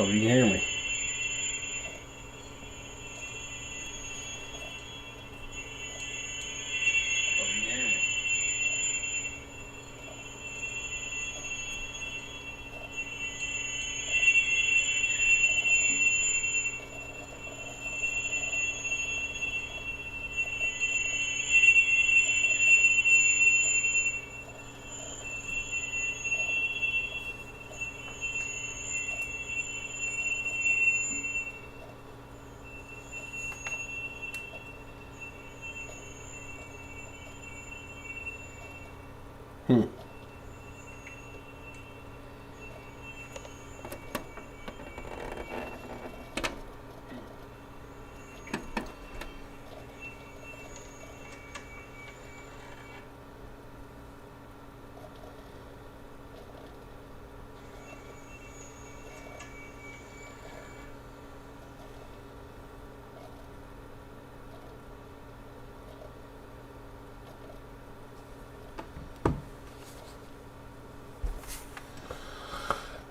Hope you can hear me.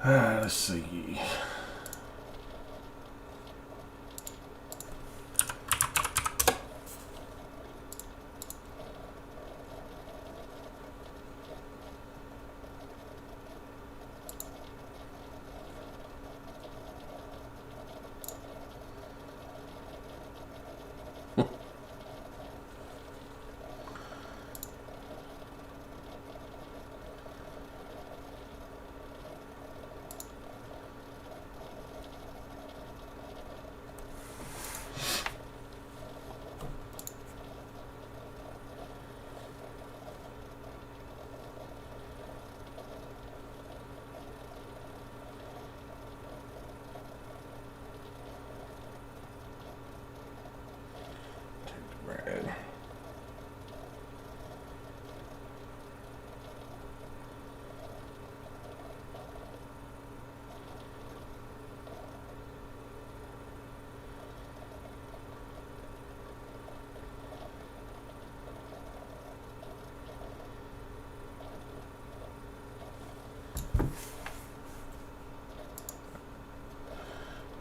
Let's see.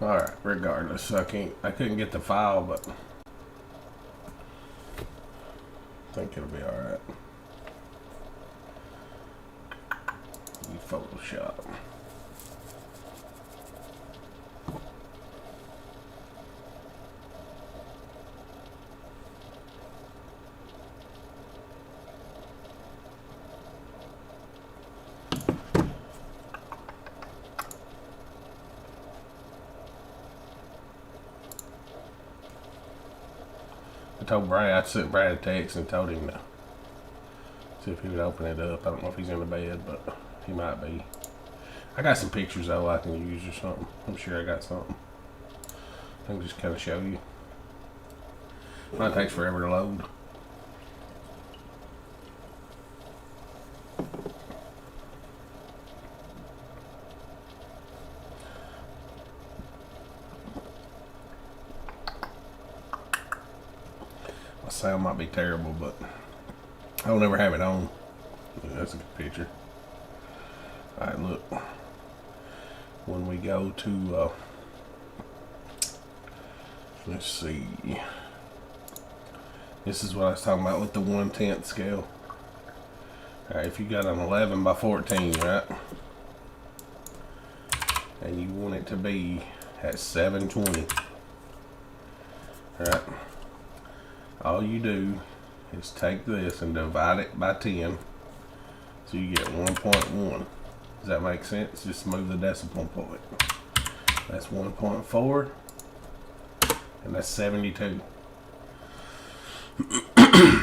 Alright, regardless, I couldn't get the file, but I think it'll be alright. Photoshop. I sent Brad a text and told him to see if he would open it up. I don't know if he's in the bed, but he might be. I got some pictures though I can use or something. I'm sure I got something. I can just kind of show you. Might take forever to load. Sound might be terrible, but I'll never have it on. Yeah, that's a good picture. Alright, look. When we go to, let's see. This is what I was talking about with the 1/10 scale. Alright, if you got an 11 by 14, right? And you want it to be at 720. Alright. All you do is take this and divide it by 10, so you get 1.1. Does that make sense? Just move the decimal point. That's 1.4, and that's 72.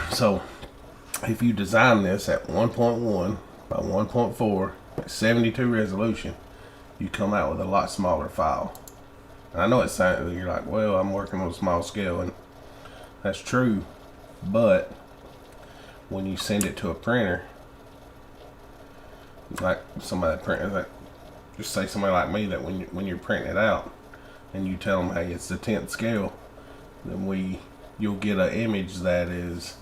So, if you design this at 1.1 by 1.4 at 72 resolution, you come out with a lot smaller file. And I know it sounds, you're like, well, I'm working on a small scale, and that's true, but when you send it to a printer, like somebody printing, like just say somebody like me, that when you're printing it out and you tell them, hey, it's the 10th scale, then you'll get an image that is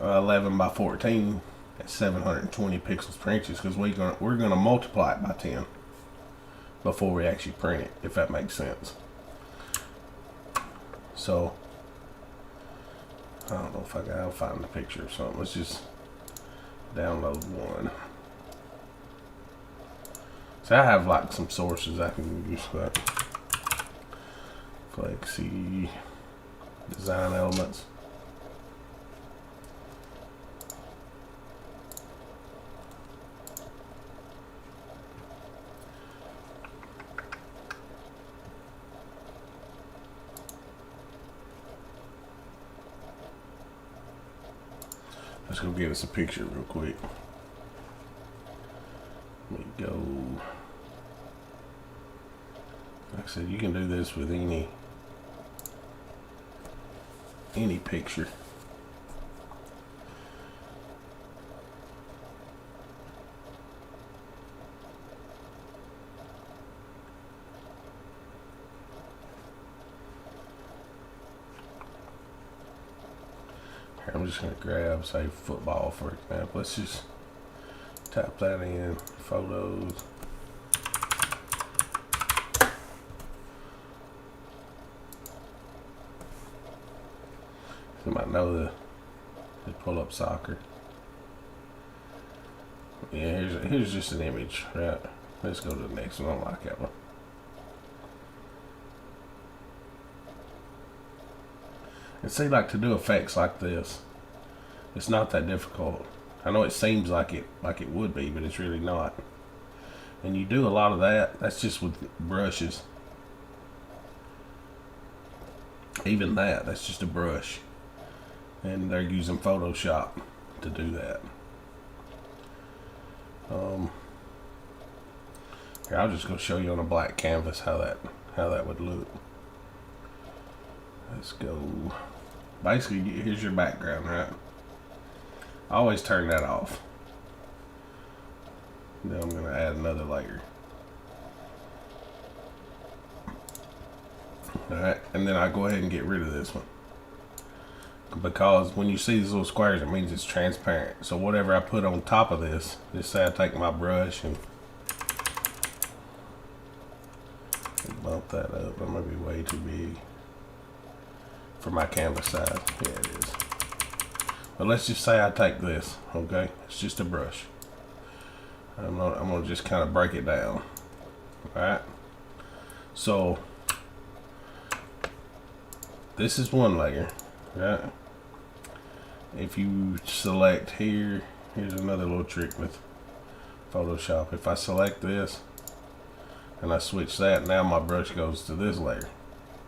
11 by 14 at 720 pixels per inch, because we're gonna multiply it by 10. before we actually print it, if that makes sense. So I don't know if I'll find the picture or something. Let's just download one. So I have like some sources I can use, like Flexi design elements. Let's go get us a picture real quick. Let me go. Like I said, you can do this with any picture. I'm just going to grab, say, football, for example. Let's just type that in, photos. You might know they pull up soccer. Yeah, here's just an image, right? Let's go to the next one. I don't like that one. And see, like, to do effects like this, it's not that difficult. I know it seems like it would be, but it's really not. And you do a lot of that. That's just with brushes. Even that's just a brush. And they're using Photoshop to do that. Here, I'll just go show you on a black canvas how that would look. Let's go. Basically, here's your background, right? I always turn that off. Then I'm going to add another layer. Alright, and then I go ahead and get rid of this one. Because when you see these little squares, it means it's transparent. So whatever I put on top of this, just say I take my brush and bump that up. That might be way too big for my canvas size. Yeah, it is. But let's just say I take this, okay? It's just a brush. I'm gonna just kind of break it down. Alright? So this is one layer, right? If you select here, here's another little trick with Photoshop. If I select this and I switch that, now my brush goes to this layer,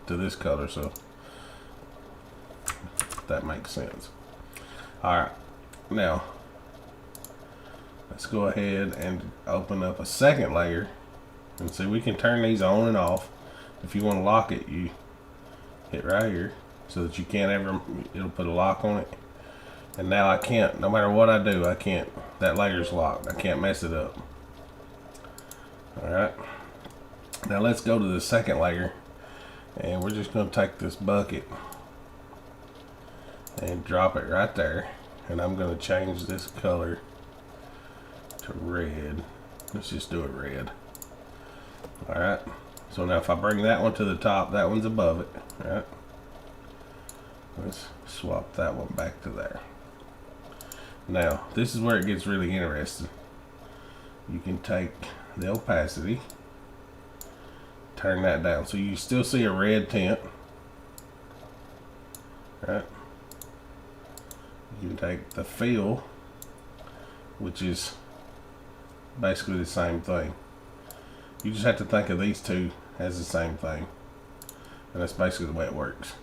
to this color, so that makes sense. Alright, now let's go ahead and open up a second layer and see, we can turn these on and off. If you want to lock it, you hit right here so that you can't ever, it'll put a lock on it. And now I can't, no matter what I do, I can't, that layer's locked. I can't mess it up. Alright, now let's go to the second layer, and we're just going to take this bucket and drop it right there, and I'm going to change this color to red. Let's just do it red. Alright, so now if I bring that one to the top, that one's above it. Alright, let's swap that one back to there. Now this is where it gets really interesting. You can take the opacity, turn that down so you still see a red tint. Right, you can take the fill, which is basically the same thing. You just have to think of these two as the same thing, and that's basically the way it works.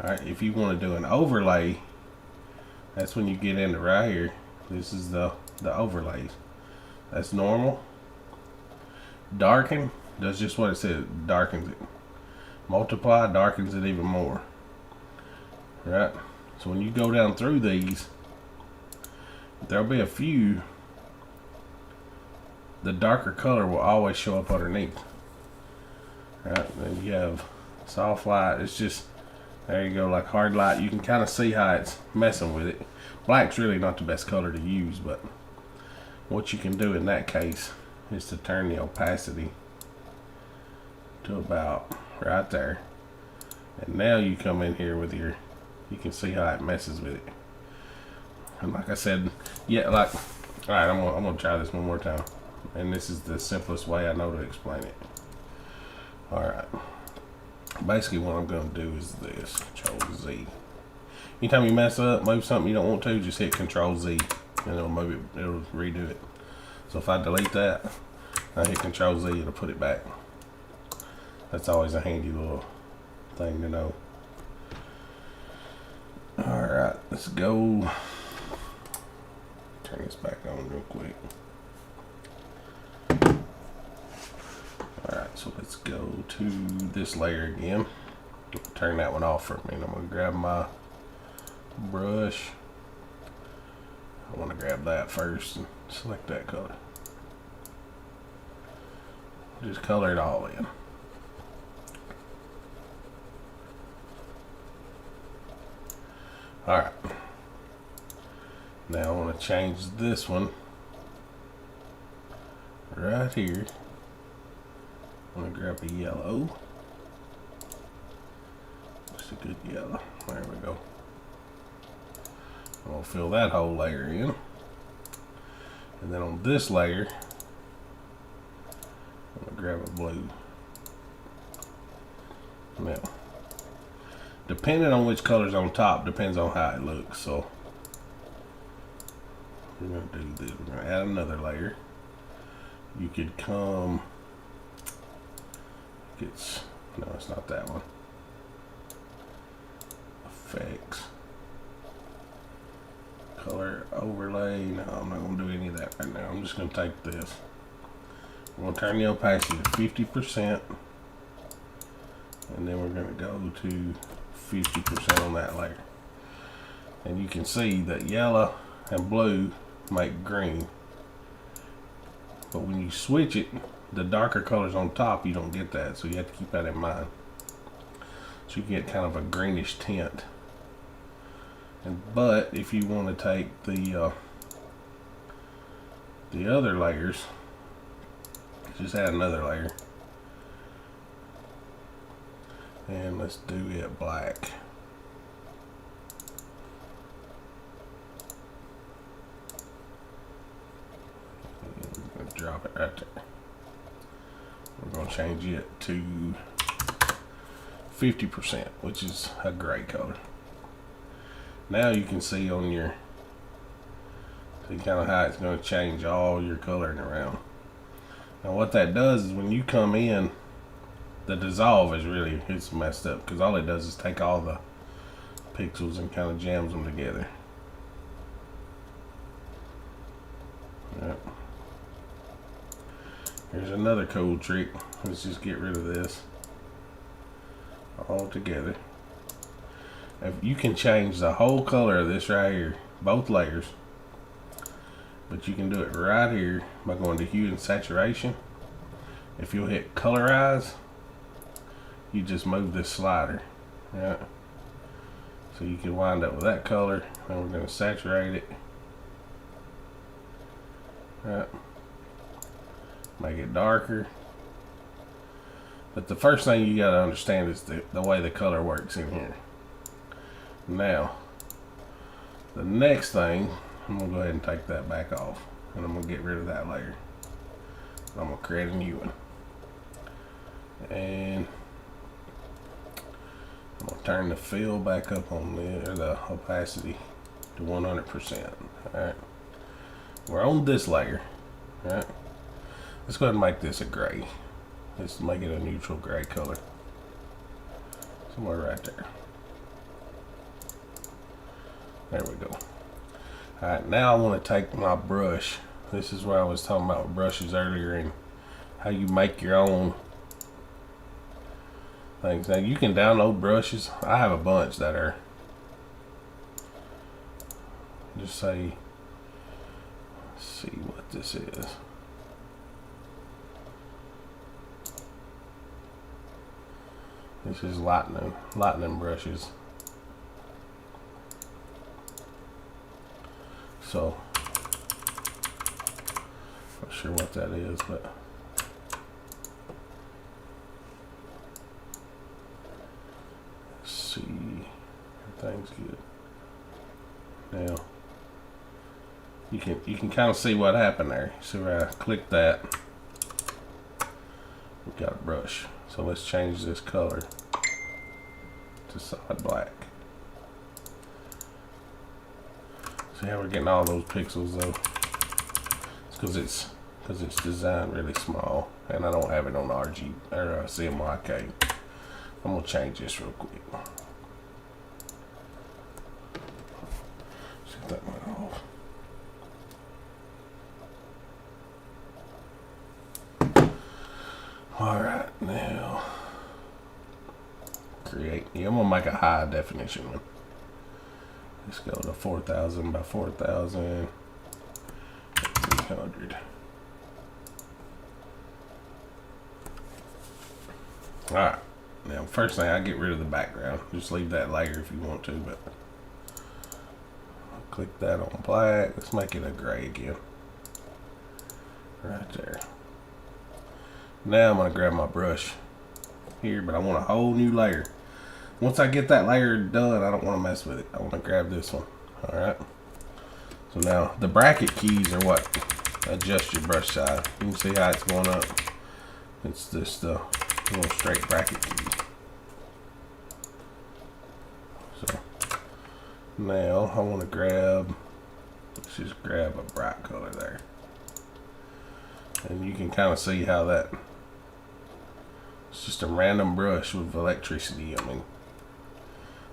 Alright, if you want to do an overlay, that's when you get into right here. This is the overlays. That's normal. Darken does just what it says, darkens it. Multiply darkens it even more. Right? So when you go down through these, there'll be a few, the darker color will always show up underneath. Right? Then you have soft light. It's just, there you go, like hard light. You can kind of see how it's messing with it. Black's really not the best color to use, but what you can do in that case is to turn the opacity to about right there. And now you come in here with your, you can see how it messes with it. And like I said, yeah, like, all right, I'm gonna try this one more time. And this is the simplest way I know to explain it. All right. Basically what I'm gonna do is this, Control Z. Anytime you mess up, move something you don't want to, just hit Control Z and it'll move it, it'll redo it. So if I delete that, I hit Control Z, it'll put it back. That's always a handy little thing to know. Alright, let's go. Turn this back on real quick. Alright, so let's go to this layer again. Turn that one off for a minute. I'm going to grab my brush. I want to grab that first and select that color. Just color it all in. Alright. Now I want to change this one right here. I'm going to grab a yellow. Just a good yellow. There we go. I'm going to fill that whole layer in. And then on this layer, I'm going to grab a blue. Now, depending on which color's on top, depends on how it looks. So, we're going to do this. We're going to add another layer. You could come, no, it's not that one. Effects. Color overlay. No, I'm not going to do any of that right now. I'm just going to take this. I'm going to turn the opacity to 50%. And then we're going to go to 50% on that layer. And you can see that yellow and blue make green. But when you switch it, the darker colors on top, you don't get that. So you have to keep that in mind. So you get kind of a greenish tint. But if you want to take the other layers, just add another layer. And let's do it black. Drop it right there. We're going to change it to 50%, which is a gray color. Now you can see on your, see kind of how it's going to change all your coloring around. Now what that does is when you come in, the dissolve is really, it's messed up because all it does is take all the pixels and kind of jams them together. Yep. Here's another cool trick. Let's just get rid of this all together. If you can change the whole color of this right here, both layers, but you can do it right here by going to hue and saturation. If you'll hit colorize, you just move this slider, right? So you can wind up with that color, and we're going to saturate it, right? Make it darker. But the first thing you got to understand is the way the color works in here. Now, the next thing, I'm going to go ahead and take that back off, and I'm going to get rid of that layer. I'm going to create a new one. And I'm going to turn the fill back up on this, or the opacity to 100%. Alright. We're on this layer. Alright. Let's go ahead and make this a gray. Let's make it a neutral gray color. Somewhere right there. There we go. Alright, now I want to take my brush. This is where I was talking about brushes earlier and how you make your own things. Now you can download brushes. I have a bunch that are, just say, let's see what this is. This is lightning brushes. So, not sure what that is, but Everything's good. Now you can kind of see what happened there. See where I clicked that? We got a brush. So let's change this color to solid black. See how we're getting all those pixels though? It's because it's designed really small, and I don't have it on RG or CMYK. I'm gonna change this real quick. Set that one off. All right, now create. Yeah, I'm gonna make a high definition one. Let's go to 4,000 by 4,000. 300. All right. Now, first thing, I get rid of the background. Just leave that layer if you want to, but I'll click that on black. Let's make it a gray again. Right there. Now I'm gonna grab my brush here, but I want a whole new layer. Once I get that layer done, I don't want to mess with it. I want to grab this one. All right. So now the bracket keys are what adjust your brush size. You can see how it's going up. It's this little straight bracket key. So now I want to grab, let's just grab a bright color there. And you can kind of see how that, it's just a random brush with electricity. I mean,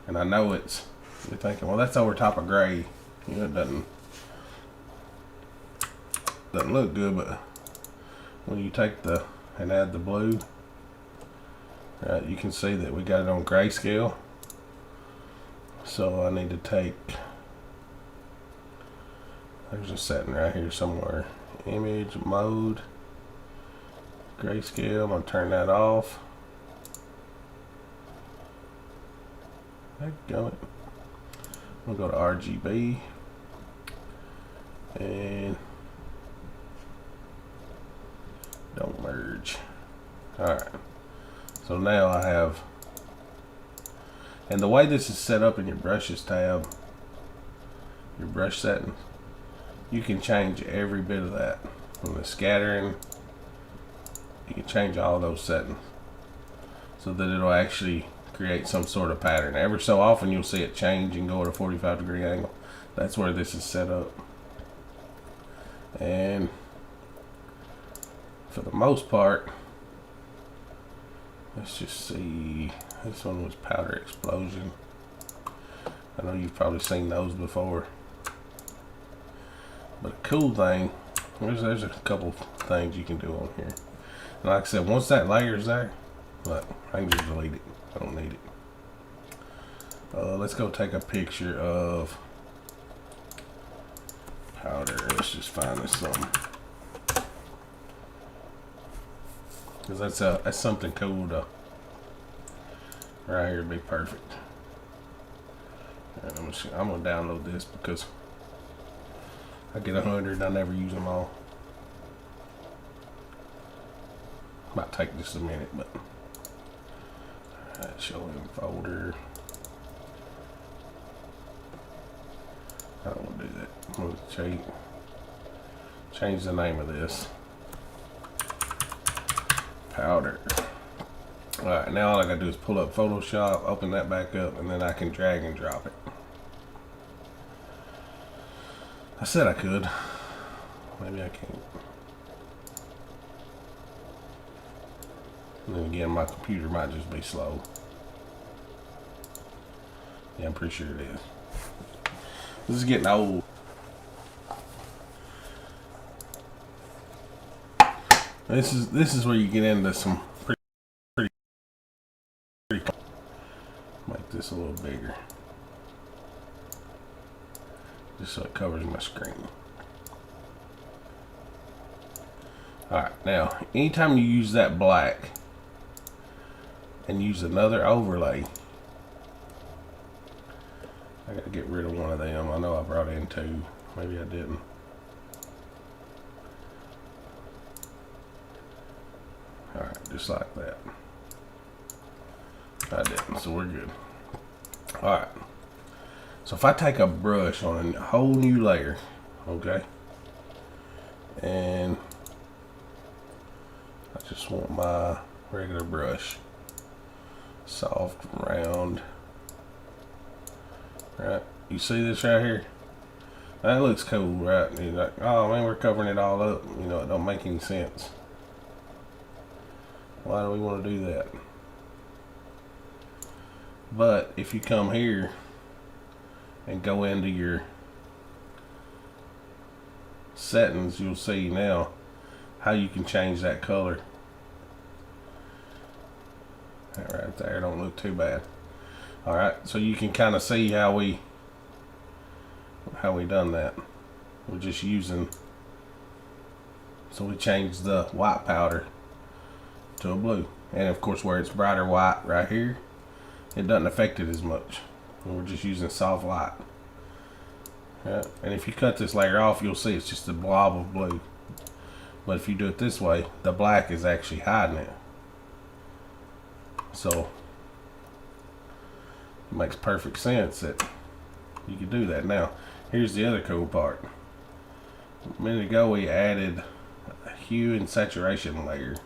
and I know it's, you're thinking, well, that's over top of gray. You know, it doesn't look good, but when you take and add the blue, right, you can see that we got it on grayscale. So I need to take, there's a setting right here somewhere, image mode, grayscale. I'm gonna turn that off. We'll go to RGB and don't merge. Alright, so now I have, and the way this is set up in your brushes tab, your brush settings, you can change every bit of that. From the scattering, you can change all those settings so that it'll actually create some sort of pattern. Every so often you'll see it change and go at a 45-degree angle. That's where this is set up. And for the most part, let's just see, this one was powder explosion. I know you've probably seen those before. But a cool thing, there's a couple things you can do on here. And like I said, once that layer's there, look, I can just delete it. I don't need it. Let's go take a picture of powder. Let's just find this something. Because that's something cool to, right here, be perfect. And I'm gonna download this because I get 100 and I never use them all. Might take just a minute, but alright, show in folder. I don't want to do that. I'm gonna change the name of this. Powder. Alright, now all I gotta do is pull up Photoshop, open that back up, and then I can drag and drop it. I said I could. Maybe I can't. And then again, my computer might just be slow. Yeah, I'm pretty sure it is. This is getting old. This is where you get into some pretty. Make this a little bigger, just so it covers my screen. Alright, now anytime you use that black and use another overlay, I gotta get rid of one of them. I know I brought in two, maybe I didn't. Alright, just like that. I didn't, so we're good. Alright, So if I take a brush on a whole new layer, okay, and I just want my regular brush, soft, round, right? You see this right here? That looks cool, right? You're like, oh man, we're covering it all up. You know, it don't make any sense. Why do we want to do that? But if you come here and go into your settings, you'll see now how you can change that color. That right there don't look too bad. Alright, so you can kind of see how we done that. We're just using, so we changed the white powder to a blue, and of course where it's brighter white right here, it doesn't affect it as much. We're just using soft light. Yeah. And if you cut this layer off, you'll see it's just a blob of blue. But if you do it this way, the black is actually hiding it. So it makes perfect sense that you can do that. Now, here's the other cool part. A minute ago we added a hue and saturation layer.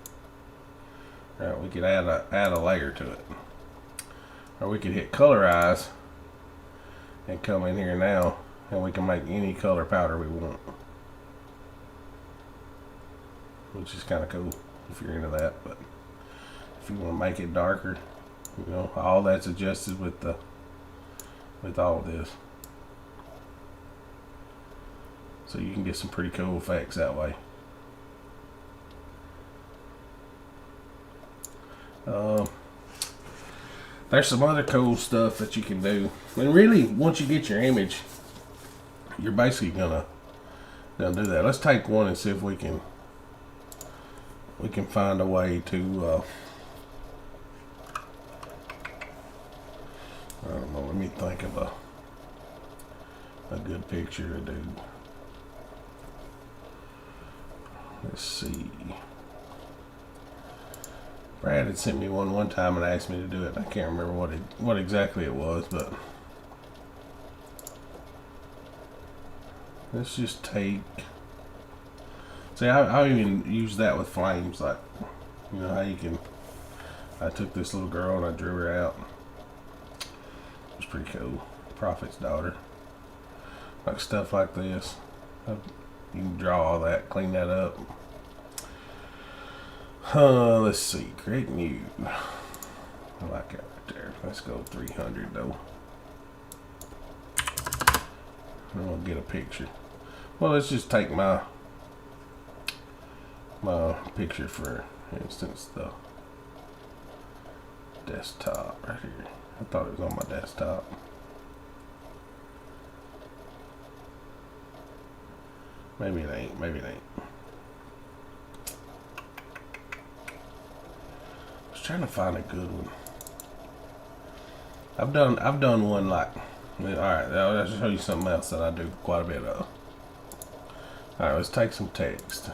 Right, we could add a layer to it. Or we could hit colorize and come in here now, and we can make any color powder we want, which is kind of cool if you're into that. But if you want to make it darker, you know, all that's adjusted with all of this, so you can get some pretty cool effects that way. There's some other cool stuff that you can do, and really once you get your image, you're basically gonna do that. Let's take one and see if we can find a way to I don't know, let me think of a good picture to do. Let's see. Brad had sent me one time and asked me to do it. I can't remember what exactly it was, but let's just take. See, I even use that with flames, like, you know how you can. I took this little girl and I drew her out. It was pretty cool. Prophet's daughter, like stuff like this. You can draw all that, clean that up. Let's see, create new. I like that right there. Let's go 300 though. I'm gonna get a picture. Well, let's just take my picture, for instance, the desktop right here. I thought it was on my desktop. Maybe it ain't. Maybe it ain't. Trying to find a good one. I've done one like, alright, I'll show you something else that I do quite a bit of. Alright, let's take some text.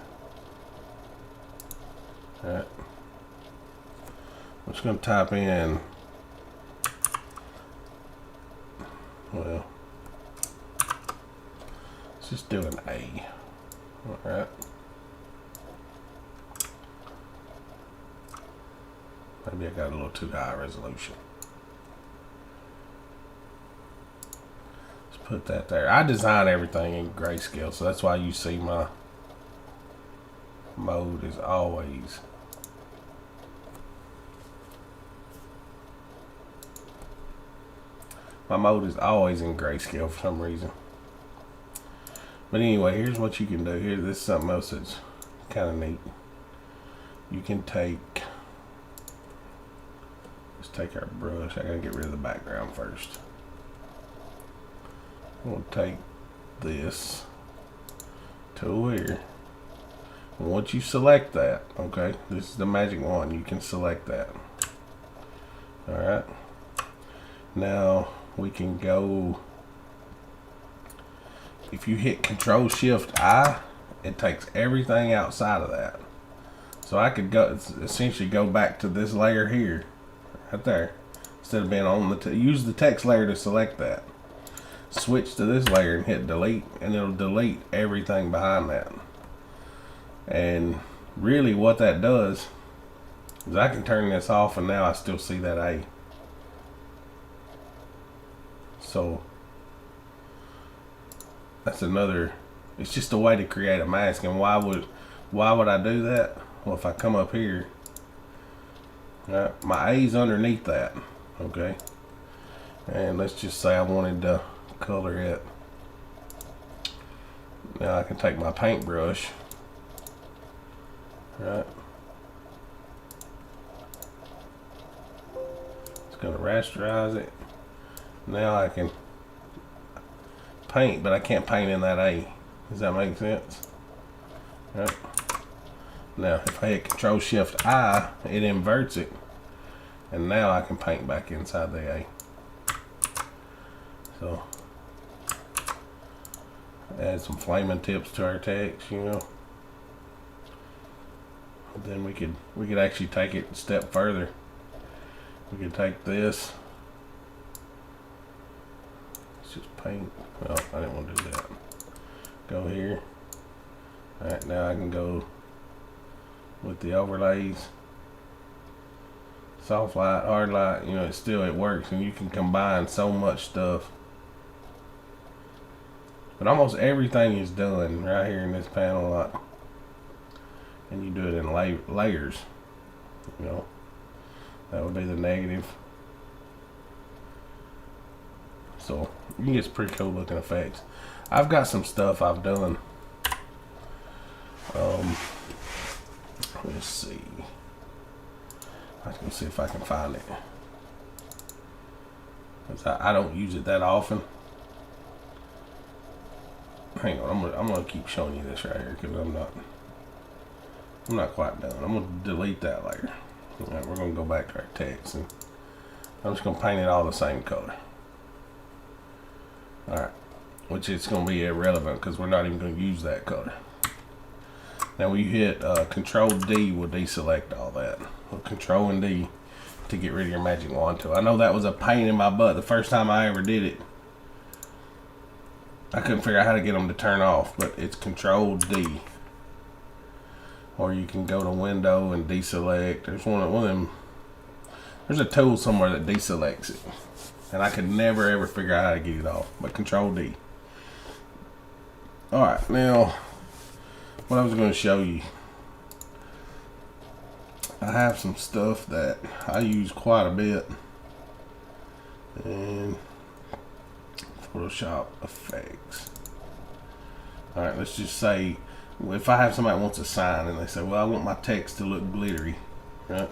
Alright. I'm just going to type in, well, let's just do an A. Alright. Maybe I got a little too high resolution. Let's put that there. I design everything in grayscale, so that's why you see my mode is always in grayscale for some reason. But anyway, here's what you can do. Here, this is something else that's kind of neat. You can take. Let's take our brush. I gotta get rid of the background first. We'll take this tool here. And once you select that, okay, this is the magic wand. You can select that. Alright. Now we can go. If you hit Control-Shift-I, it takes everything outside of that. So I could go essentially go back to this layer here. Right there, instead of being on use the text layer to select that. switch to this layer and hit delete, and it'll delete everything behind that. And really what that does is I can turn this off, and now I still see that A. So that's another, it's just a way to create a mask. And why would I do that? Well, if I come up here, my A's underneath that, okay? And let's just say I wanted to color it. Now I can take my paintbrush, right? It's gonna rasterize it. Now I can paint, but I can't paint in that A. Does that make sense? Right. Now if I hit Control Shift I, it inverts it, and now I can paint back inside the A. So add some flaming tips to our text, you know. Then we could actually take it a step further. We could take this. Let's just paint. Well, I didn't want to do that. Go here. Alright, now I can go with the overlays. Soft light, hard light, you know, it works, and you can combine so much stuff. But almost everything is done right here in this panel, and you do it in layers. You know, that would be the negative. So you can get some pretty cool looking effects. I've got some stuff I've done. Let's see. I can see if I can find it. 'Cause I don't use it that often. Hang on, I'm gonna keep showing you this right here because I'm not quite done. I'm gonna delete that layer. Right, we're gonna go back to our text, and I'm just gonna paint it all the same color. All right, which it's gonna be irrelevant because we're not even gonna use that color. Now when you hit Control D will deselect all that. Well, Control and D to get rid of your magic wand tool. I know that was a pain in my butt the first time I ever did it. I couldn't figure out how to get them to turn off, but it's Control D. Or you can go to Window and deselect. There's one of them. There's a tool somewhere that deselects it, and I could never ever figure out how to get it off. But Control D. All right, now what I was going to show you. I have some stuff that I use quite a bit, and Photoshop effects. Alright, let's just say if I have somebody that wants a sign and they say, well, I want my text to look glittery, right?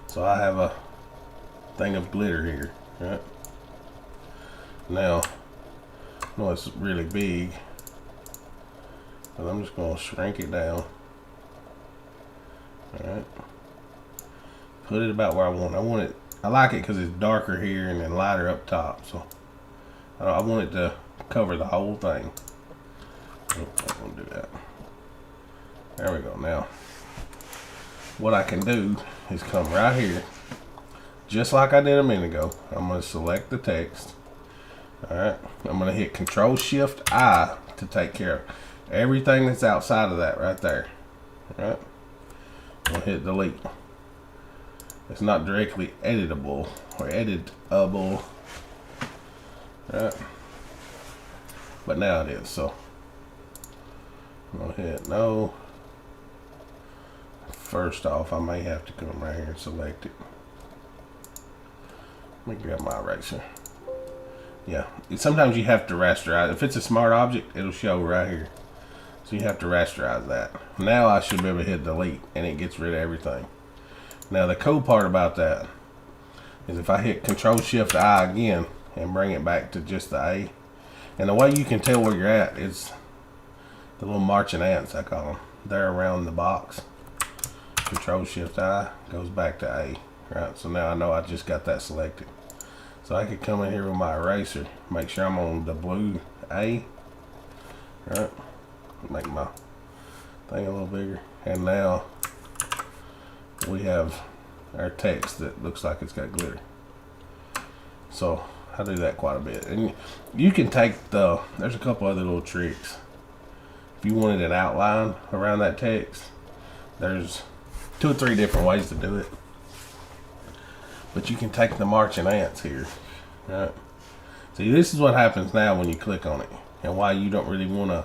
So I have a thing of glitter here, right? Now, I know it's really big, but I'm just going to shrink it down. Alright. Put it about where I want it. I like it because it's darker here and then lighter up top, so I want it to cover the whole thing. Oh, I'm going to do that. There we go. Now, what I can do is come right here, just like I did a minute ago. I'm going to select the text. Alright. I'm going to hit Control Shift I to take care of everything that's outside of that right there. Alright. I'm going to hit delete. It's not directly editable or editable. Right. But now it is, so I'm gonna hit no. First off, I may have to come right here and select it. Let me grab my eraser. Yeah, sometimes you have to rasterize. If it's a smart object, it'll show right here. So you have to rasterize that. Now I should be able to hit delete, and it gets rid of everything. Now the cool part about that is if I hit Control Shift I again and bring it back to just the A, and the way you can tell where you're at is the little marching ants, I call them. They're around the box. Control Shift I goes back to A. Right, so now I know I just got that selected. So I could come in here with my eraser, make sure I'm on the blue A. Right, make my thing a little bigger, and now we have our text that looks like it's got glitter. So I do that quite a bit. And you can take there's a couple other little tricks. If you wanted an outline around that text, there's 2 or 3 different ways to do it. But you can take the marching ants here. Right? See, this is what happens now when you click on it, and why you don't really want to.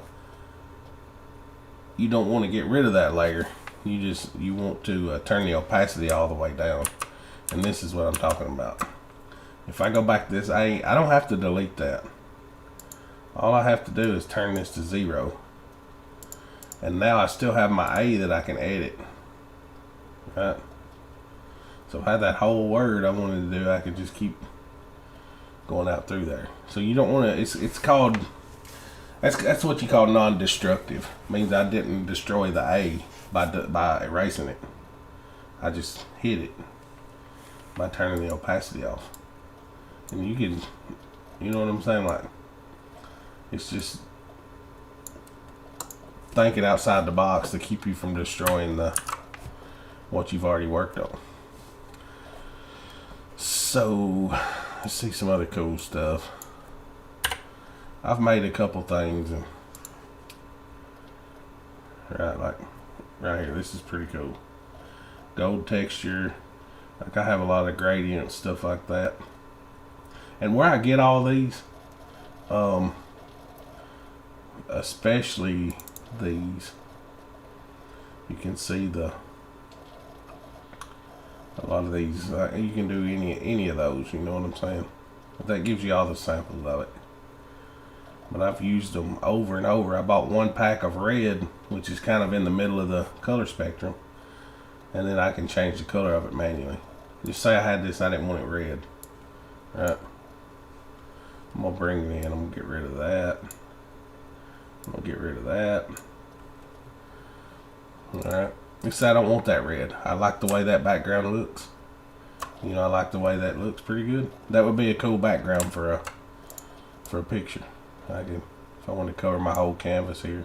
You don't want to get rid of that layer. You want to turn the opacity all the way down, and this is what I'm talking about. If I go back to this A, I don't have to delete that. All I have to do is turn this to 0, and now I still have my A that I can edit. Right. So if I had that whole word I wanted to do, I could just keep going out through there. So you don't want to. It's called. That's what you call non-destructive. Means I didn't destroy the A by erasing it. I just hid it by turning the opacity off. And you can, you know what I'm saying? Like, it's just thinking outside the box to keep you from destroying what you've already worked on. So let's see some other cool stuff. I've made a couple things, and like right here, this is pretty cool. Gold texture, like I have a lot of gradients, stuff like that. And where I get all these, especially these, you can see a lot of these. You can do any of those. You know what I'm saying? But that gives you all the samples of it. But I've used them over and over. I bought 1 pack of red, which is kind of in the middle of the color spectrum, and then I can change the color of it manually. Just say I had this, I didn't want it red. Right. I'm gonna bring it in. I'm gonna get rid of that. I'm gonna get rid of that. Alright. You say I don't want that red. I like the way that background looks. You know, I like the way that looks pretty good. That would be a cool background for a picture. If I want to cover my whole canvas here,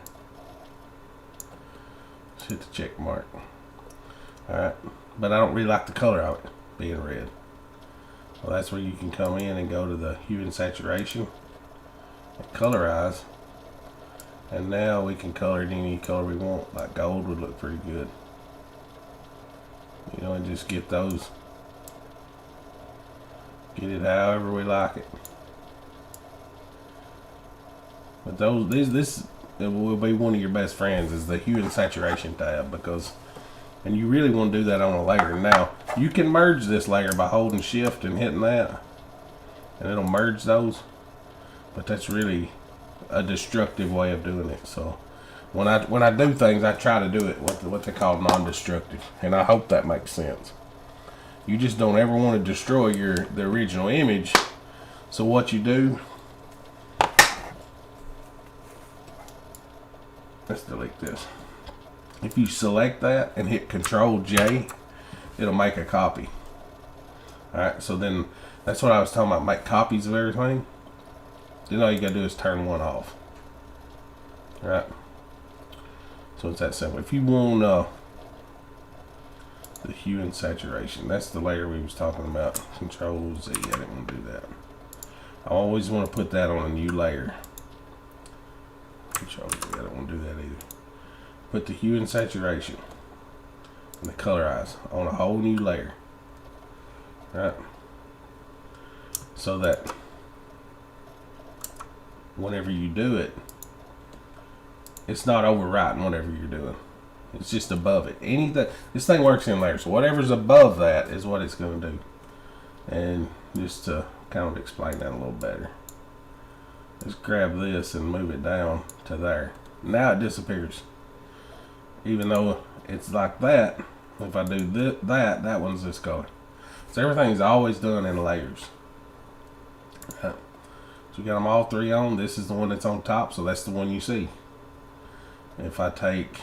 just hit the check mark. Alright, but I don't really like the color of it being red. Well, that's where you can come in and go to the hue and saturation and colorize, and now we can color it any color we want. Like gold would look pretty good, you know, and just get those, get it however we like it. But this will be one of your best friends, is the hue and saturation tab, because, and you really want to do that on a layer. Now you can merge this layer by holding shift and hitting that, and it'll merge those, but that's really a destructive way of doing it. So when I do things, I try to do it what they call non-destructive, and I hope that makes sense. You just don't ever want to destroy the original image. So what you do, let's delete this. If you select that and hit Control J, it'll make a copy. Alright, so then that's what I was talking about, make copies of everything. Then all you gotta do is turn one off. Alright. So it's that simple. If you want the hue and saturation, that's the layer we was talking about. Control Z, I didn't want to do that. I always want to put that on a new layer. Control Z, I don't want to do that either. Put the hue and saturation and the colorize on a whole new layer. Right? So that whenever you do it, it's not overwriting whatever you're doing. It's just above it. Anything, this thing works in layers. So whatever's above that is what it's going to do. And just to kind of explain that a little better, just grab this and move it down to there. Now it disappears. Even though it's like that, if I do that one's this color. So everything's always done in layers. Right. So we got them all three on. This is the one that's on top, so that's the one you see. If I take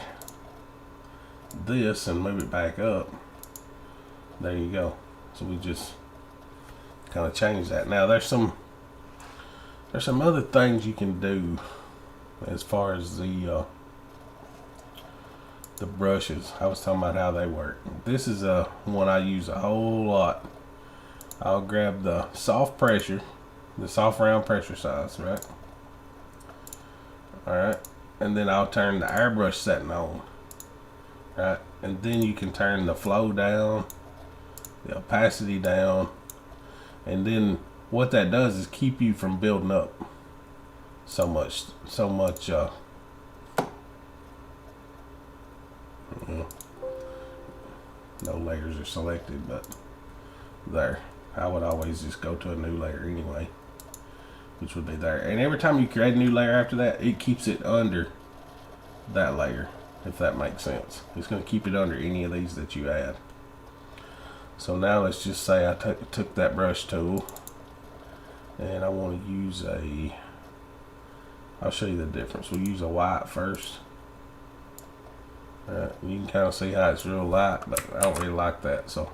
this and move it back up, there you go. So we just kind of change that. Now there's some other things you can do as far as the brushes. I was talking about how they work. This is one I use a whole lot. I'll grab the soft pressure The soft round pressure size, right? Alright. And then I'll turn the airbrush setting on. Right? And then you can turn the flow down, the opacity down, and then what that does is keep you from building up so much no layers are selected, but there. I would always just go to a new layer anyway, which would be there. And every time you create a new layer after that, it keeps it under that layer, if that makes sense. It's going to keep it under any of these that you add. So now let's just say I took that brush tool and I want to use I'll show you the difference. We'll use a white first. You can kind of see how it's real light, but I don't really like that, so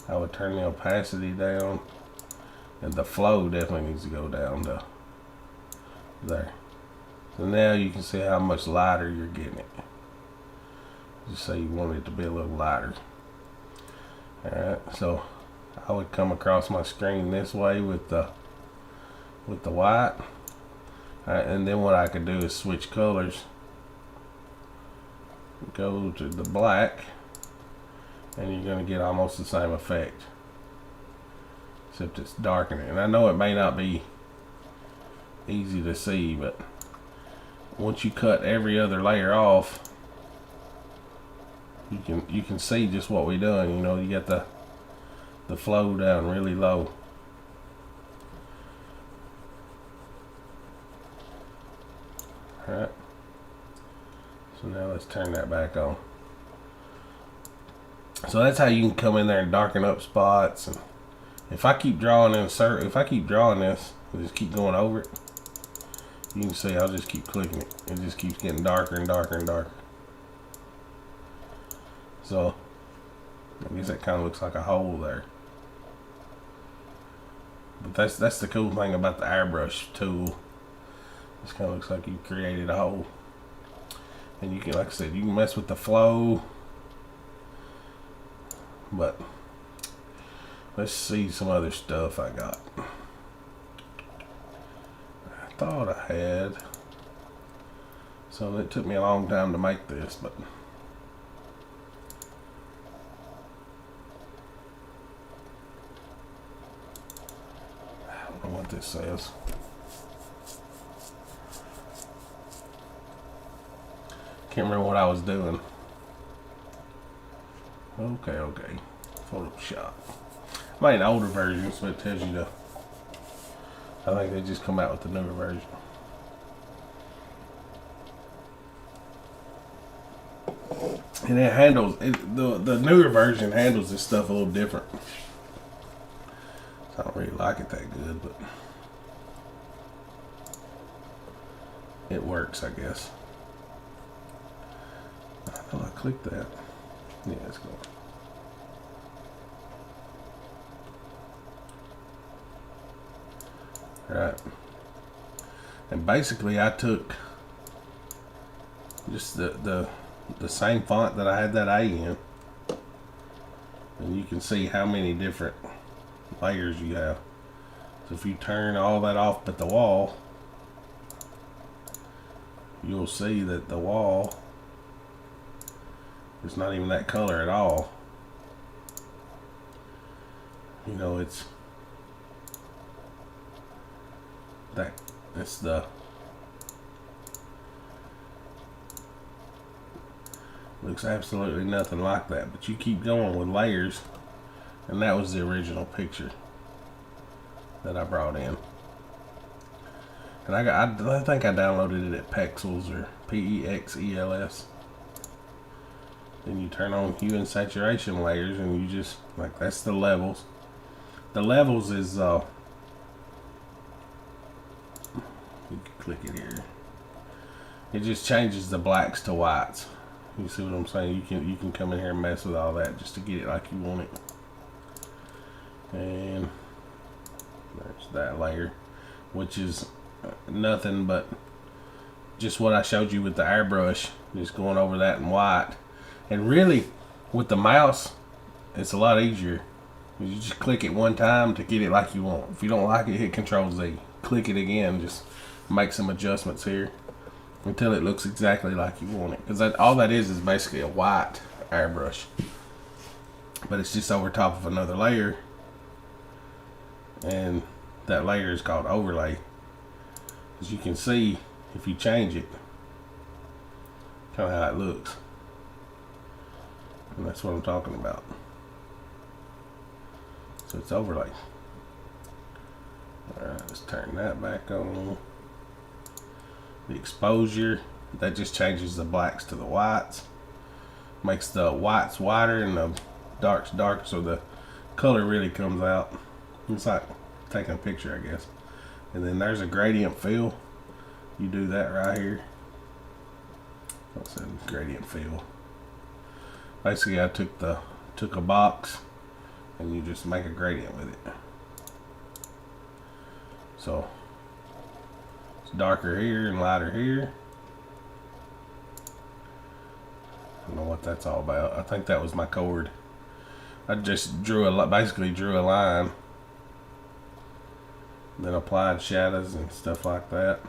I would turn the opacity down, and the flow definitely needs to go down to there. So now you can see how much lighter you're getting it. Just say you want it to be a little lighter. Alright, so I would come across my screen this way with the white. Alright, and then what I could do is switch colors. Go to the black, and you're going to get almost the same effect, except it's darkening. And I know it may not be easy to see, but once you cut every other layer off, you can see just what we're doing. You know, you got the flow down really low. Alright. So now let's turn that back on. So that's how you can come in there and darken up spots. And if I keep drawing this, and just keep going over it, you can see I'll just keep clicking it. It just keeps getting darker and darker and darker. So I guess that kind of looks like a hole there. But that's the cool thing about the airbrush tool. This kind of looks like you created a hole. And you can, like I said, you can mess with the flow. But let's see some other stuff I got. I thought I had. So it took me a long time to make this, but I don't know what this says. Can't remember what I was doing. Okay. Photoshop. I made an older version, so it tells you to. I think they just come out with the newer version. And it handles the newer version handles this stuff a little different. I don't really like it that good, but it works, I guess. Oh, I clicked that. Yeah, it's going. Right. And basically I took just the same font that I had that A in, and you can see how many different layers you have. So if you turn all that off but the wall, you'll see that the wall is not even that color at all. You know, it's the looks absolutely nothing like that, but you keep going with layers, and that was the original picture that I brought in. And I think I downloaded it at Pexels, or P-E-X-E-L-S. Then you turn on hue and saturation layers, and you just, like, that's the levels. The levels is you can click it here. It just changes the blacks to whites. You see what I'm saying? You can come in here and mess with all that just to get it like you want it. And there's that layer, which is nothing but just what I showed you with the airbrush, just going over that in white. And really, with the mouse, it's a lot easier You just click it one time to get it like you want. If you don't like it, hit Control Z. Click it again, just make some adjustments here until it looks exactly like you want it. Because all that is basically a white airbrush. But it's just over top of another layer. And that layer is called overlay. As you can see, if you change it, kind of how it looks. And that's what I'm talking about. So it's overlay. Alright, let's turn that back on. The exposure, that just changes the blacks to the whites. Makes the whites whiter and the darks dark, so the color really comes out. It's like taking a picture, I guess. And then there's a gradient fill. You do that right here. What's that gradient fill? Basically, I took a box and you just make a gradient with it. So it's darker here and lighter here. I don't know what that's all about. I think that was my cord. I just basically drew a line, then applied shadows and stuff like that.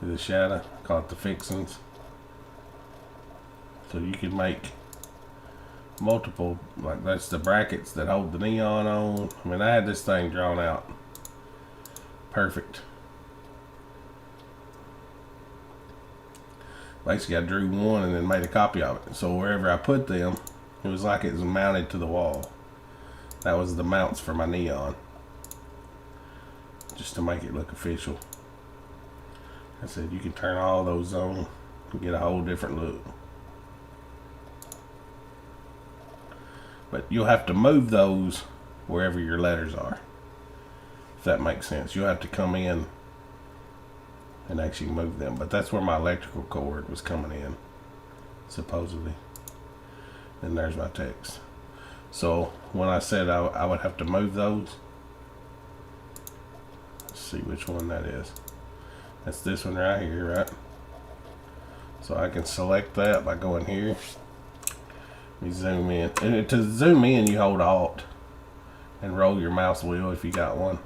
The shadow, call it the fixings. So you can make multiple, like that's the brackets that hold the neon on. I mean, I had this thing drawn out perfect. Basically, I drew one and then made a copy of it. So wherever I put them, it was like it was mounted to the wall. That was the mounts for my neon, just to make it look official. I said you can turn all those on and get a whole different look. But you'll have to move those wherever your letters are, if that makes sense. You'll have to come in and actually move them. But that's where my electrical cord was coming in, supposedly. And there's my text. So when I said I would have to move those, let's see which one that is. That's this one right here, right? So I can select that by going here. Let me zoom in. And to zoom in, you hold Alt and roll your mouse wheel if you got one.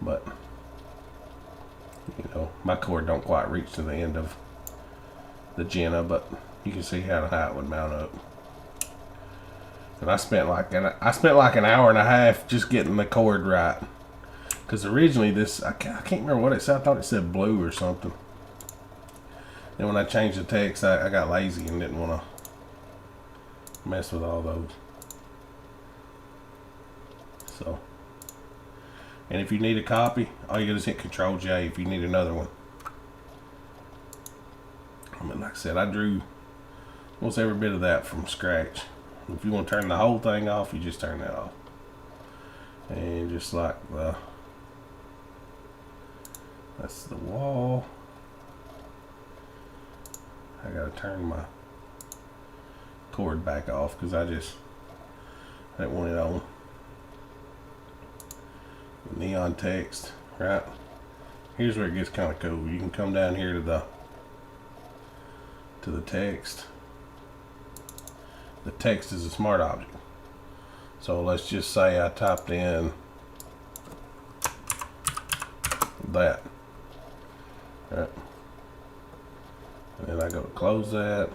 But you know, my cord don't quite reach to the end of the Jenna, but you can see how it would mount up. And I spent like an hour and a half just getting the cord right. Because originally this, I can't remember what it said. I thought it said blue or something. And when I changed the text, I got lazy and didn't want to mess with all those. So, and if you need a copy, all you gotta is hit Control J if you need another one. I mean, like I said, I drew almost every bit of that from scratch. If you want to turn the whole thing off, you just turn that off. And just like that's the wall. I gotta turn my cord back off because I didn't want it on. The neon text, right? Here's where it gets kind of cool. You can come down here to the text. The text is a smart object. So let's just say I typed in that. Right. And then I go to close that.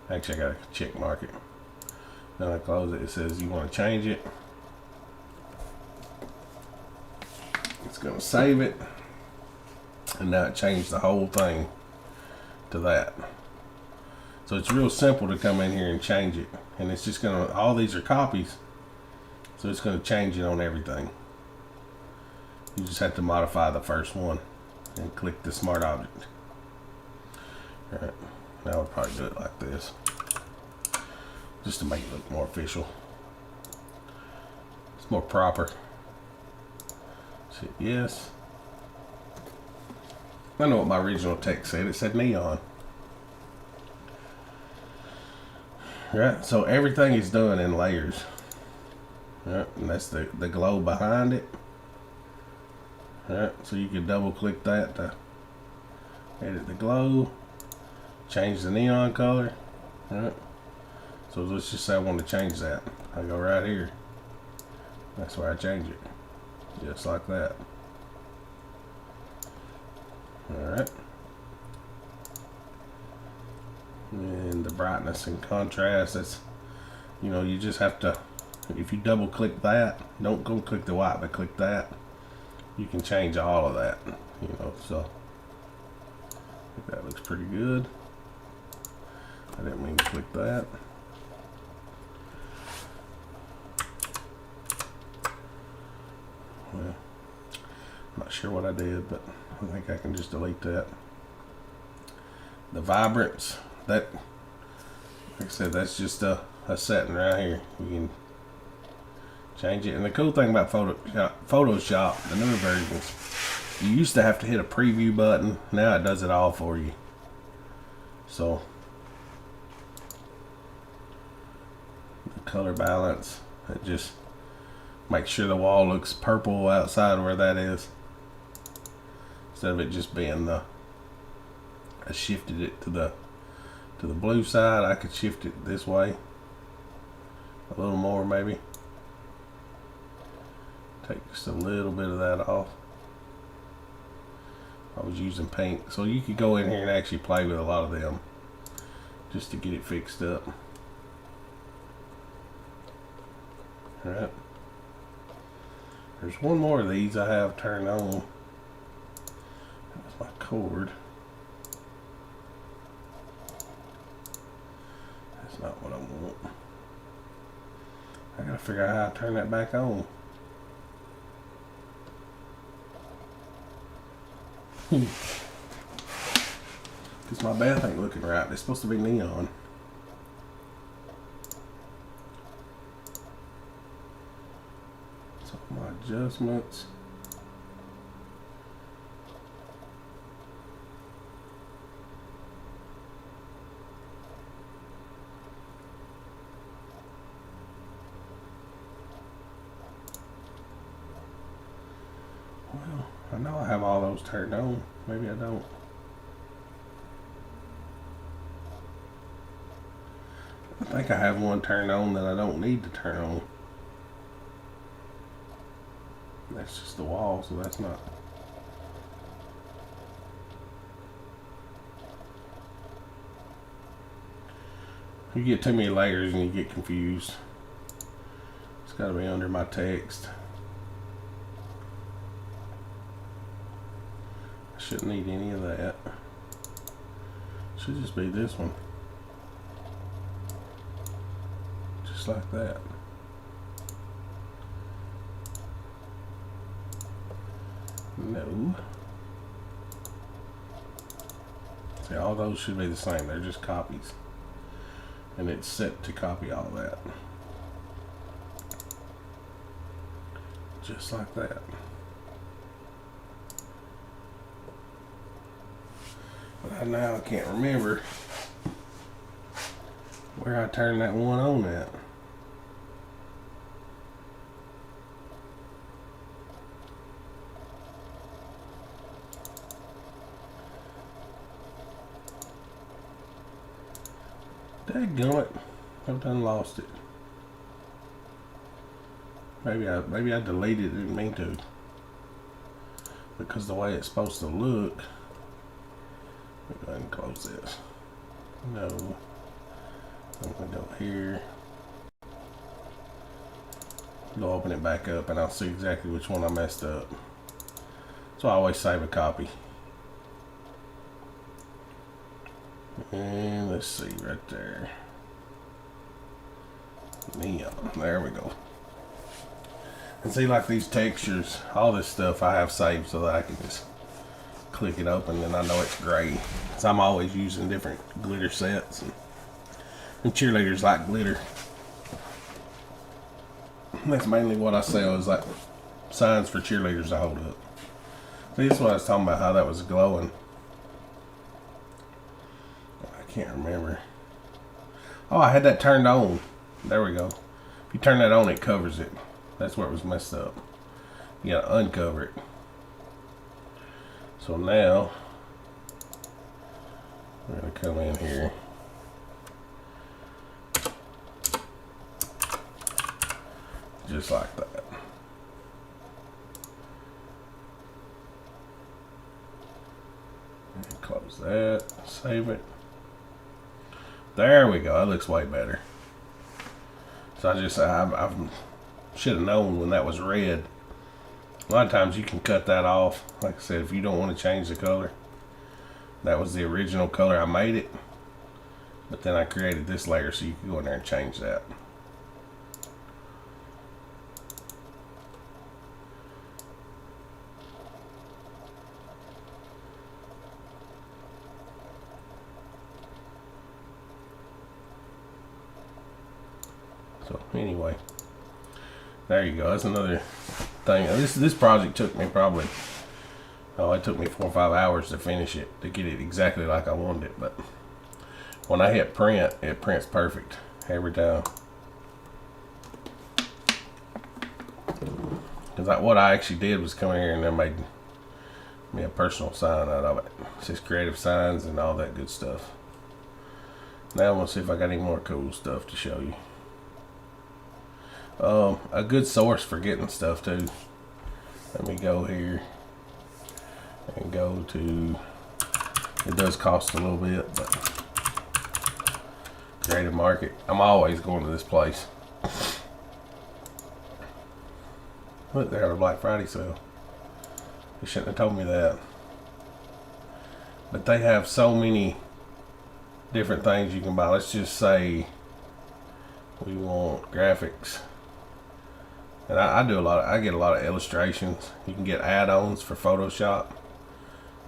Actually, I gotta check mark it. Then I close it. It says you want to change it. It's gonna save it. And now it changed the whole thing to that. So it's real simple to come in here and change it. And it's just gonna, all these are copies. So it's gonna change it on everything. You just have to modify the first one and click the smart object. Alright, now we'll probably do it like this, just to make it look more official. It's more proper. Hit yes. I know what my original text said. It said neon. Right, so everything is done in layers. Right, and that's the glow behind it. Right, so you can double click that to edit the glow, change the neon color. Right, So let's just say I want to change that. I go right here. That's where I change it. Just like that. Alright. And the brightness and contrast, that's, you know, you just have to, if you double click that, don't go click the white, but click that, you can change all of that, you know. So I think that looks pretty good. I didn't mean to click that. Well, I'm not sure what I did, but I think I can just delete that. The vibrance, that, like I said, that's just a setting right here. You can change it. And the cool thing about Photoshop, the newer versions, you used to have to hit a preview button. Now it does it all for you. So the color balance, it just makes sure the wall looks purple outside where that is, instead of it just being the, I shifted it to the blue side. I could shift it this way a little more, maybe take just a little bit of that off. I was using pink, so you could go in here and actually play with a lot of them just to get it fixed up. All right, there's one more of these I have turned on. That's my cord. That's not what I want. I gotta figure out how to turn that back on. Because my bath ain't looking right. It's supposed to be neon. So my adjustments. Well, I know I have all those turned on. Maybe I don't. I think I have one turned on that I don't need to turn on. That's just the wall, so that's not. You get too many layers and you get confused. It's got to be under my text. I shouldn't need any of that. Should just be this one. Just like that. No. See, all those should be the same. They're just copies. And it's set to copy all that. Just like that. But now I can't remember where I turned that one on at. Dadgummit, I've done lost it. Maybe I deleted it, didn't mean to. Because the way it's supposed to look. Let me go ahead and close this. No. I'm gonna go here. Go open it back up and I'll see exactly which one I messed up. So I always save a copy. And let's see right there. Neon. There we go. And see, like these textures, all this stuff I have saved so that I can just click it open and I know it's gray. Because I'm always using different glitter sets. And cheerleaders like glitter. And that's mainly what I sell, is like signs for cheerleaders to hold up. See, this is what I was talking about, how that was glowing. I can't remember. Oh, I had that turned on. There we go. If you turn that on, it covers it. That's where it was messed up. You gotta uncover it. So now we're gonna come in here. just like that. And close that, save it. There we go, that looks way better. So I should have known when that was red. A lot of times you can cut that off. Like I said, if you don't want to change the color. That was the original color I made it. But then I created this layer so you can go in there and change that. So anyway, there you go. That's another thing. This project took me probably, it took me 4 or 5 hours to finish it, to get it exactly like I wanted it. But when I hit print, it prints perfect every time. Because what I actually did was come in here and then made me a personal sign out of it. It says Creative Signs and all that good stuff. Now I'm going to see if I got any more cool stuff to show you. A good source for getting stuff too. Let me go here and go to, it does cost a little bit, but Creative Market. I'm always going to this place. Look, they have a Black Friday sale. They shouldn't have told me that. But they have so many different things you can buy. Let's just say we want graphics. And I do a lot. I get a lot of illustrations. You can get add-ons for Photoshop,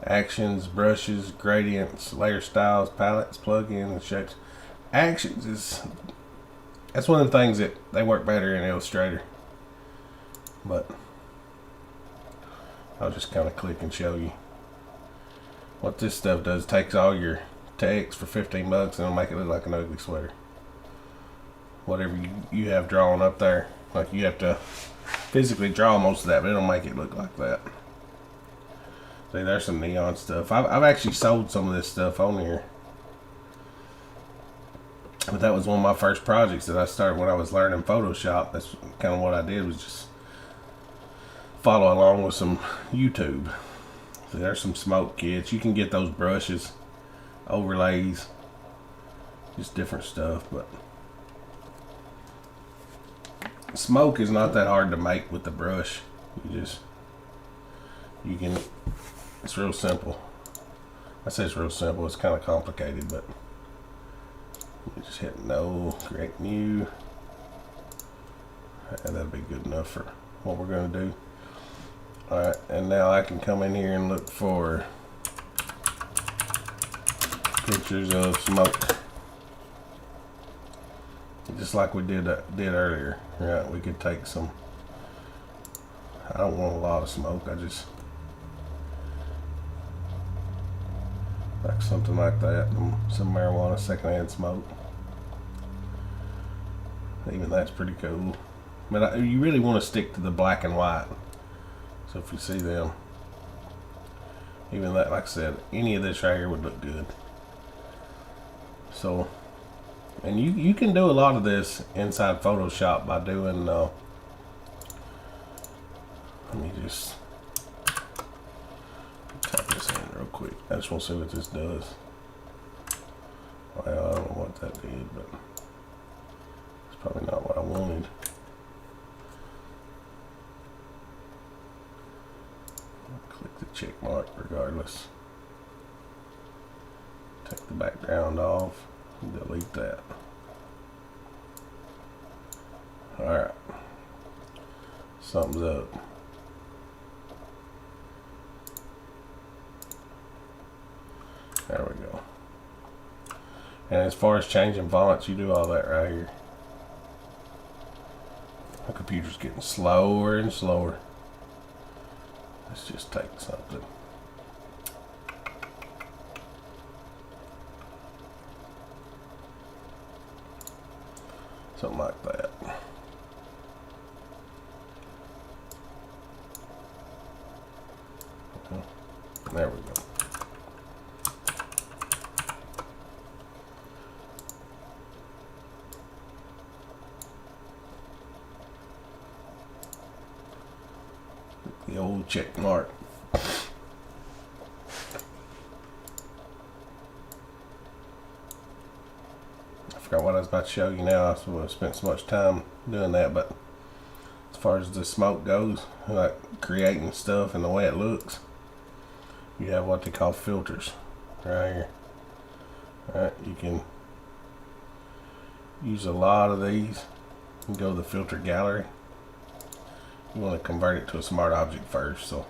actions, brushes, gradients, layer styles, palettes, plugins, and shapes. Actions that's one of the things that they work better in Illustrator. But I'll just kind of click and show you what this stuff does. It takes all your text for 15 bucks and it'll make it look like an ugly sweater. Whatever you have drawn up there. Like you have to physically draw most of that, but it'll make it look like that. See, there's some neon stuff. I've actually sold some of this stuff on here. But that was one of my first projects that I started when I was learning Photoshop. That's kind of what I did, was just follow along with some YouTube. See, there's some smoke kits. You can get those brushes, overlays, just different stuff, but smoke is not that hard to make with the brush. It's real simple. I say it's real simple, it's kind of complicated, but you just hit no, create new, and that'll be good enough for what we're going to do. Alright, and now I can come in here and look for pictures of smoke. Just like we did earlier. Right, we could take some, I don't want a lot of smoke, I just like something like that, some marijuana secondhand smoke. Even that's pretty cool. But you really want to stick to the black and white. So if you see them, even that, like I said, any of this right here would look good. So, and you can do a lot of this inside Photoshop by doing, let me just type this in real quick. I just want to see what this does. Well, I don't know what that did, but it's probably not what I wanted. Click the check mark regardless. Take the background off and delete that. Alright. Something's up. There we go. And as far as changing fonts, you do all that right here. My computer's getting slower and slower. Let's just take something. Something like that. Okay. There we go. little check mark. I forgot what I was about to show you now. I would have spent so much time doing that, but as far as the smoke goes, like creating stuff and the way it looks, you have what they call filters right here. Alright, you can use a lot of these. You can go to the filter gallery. You want to convert it to a smart object first, so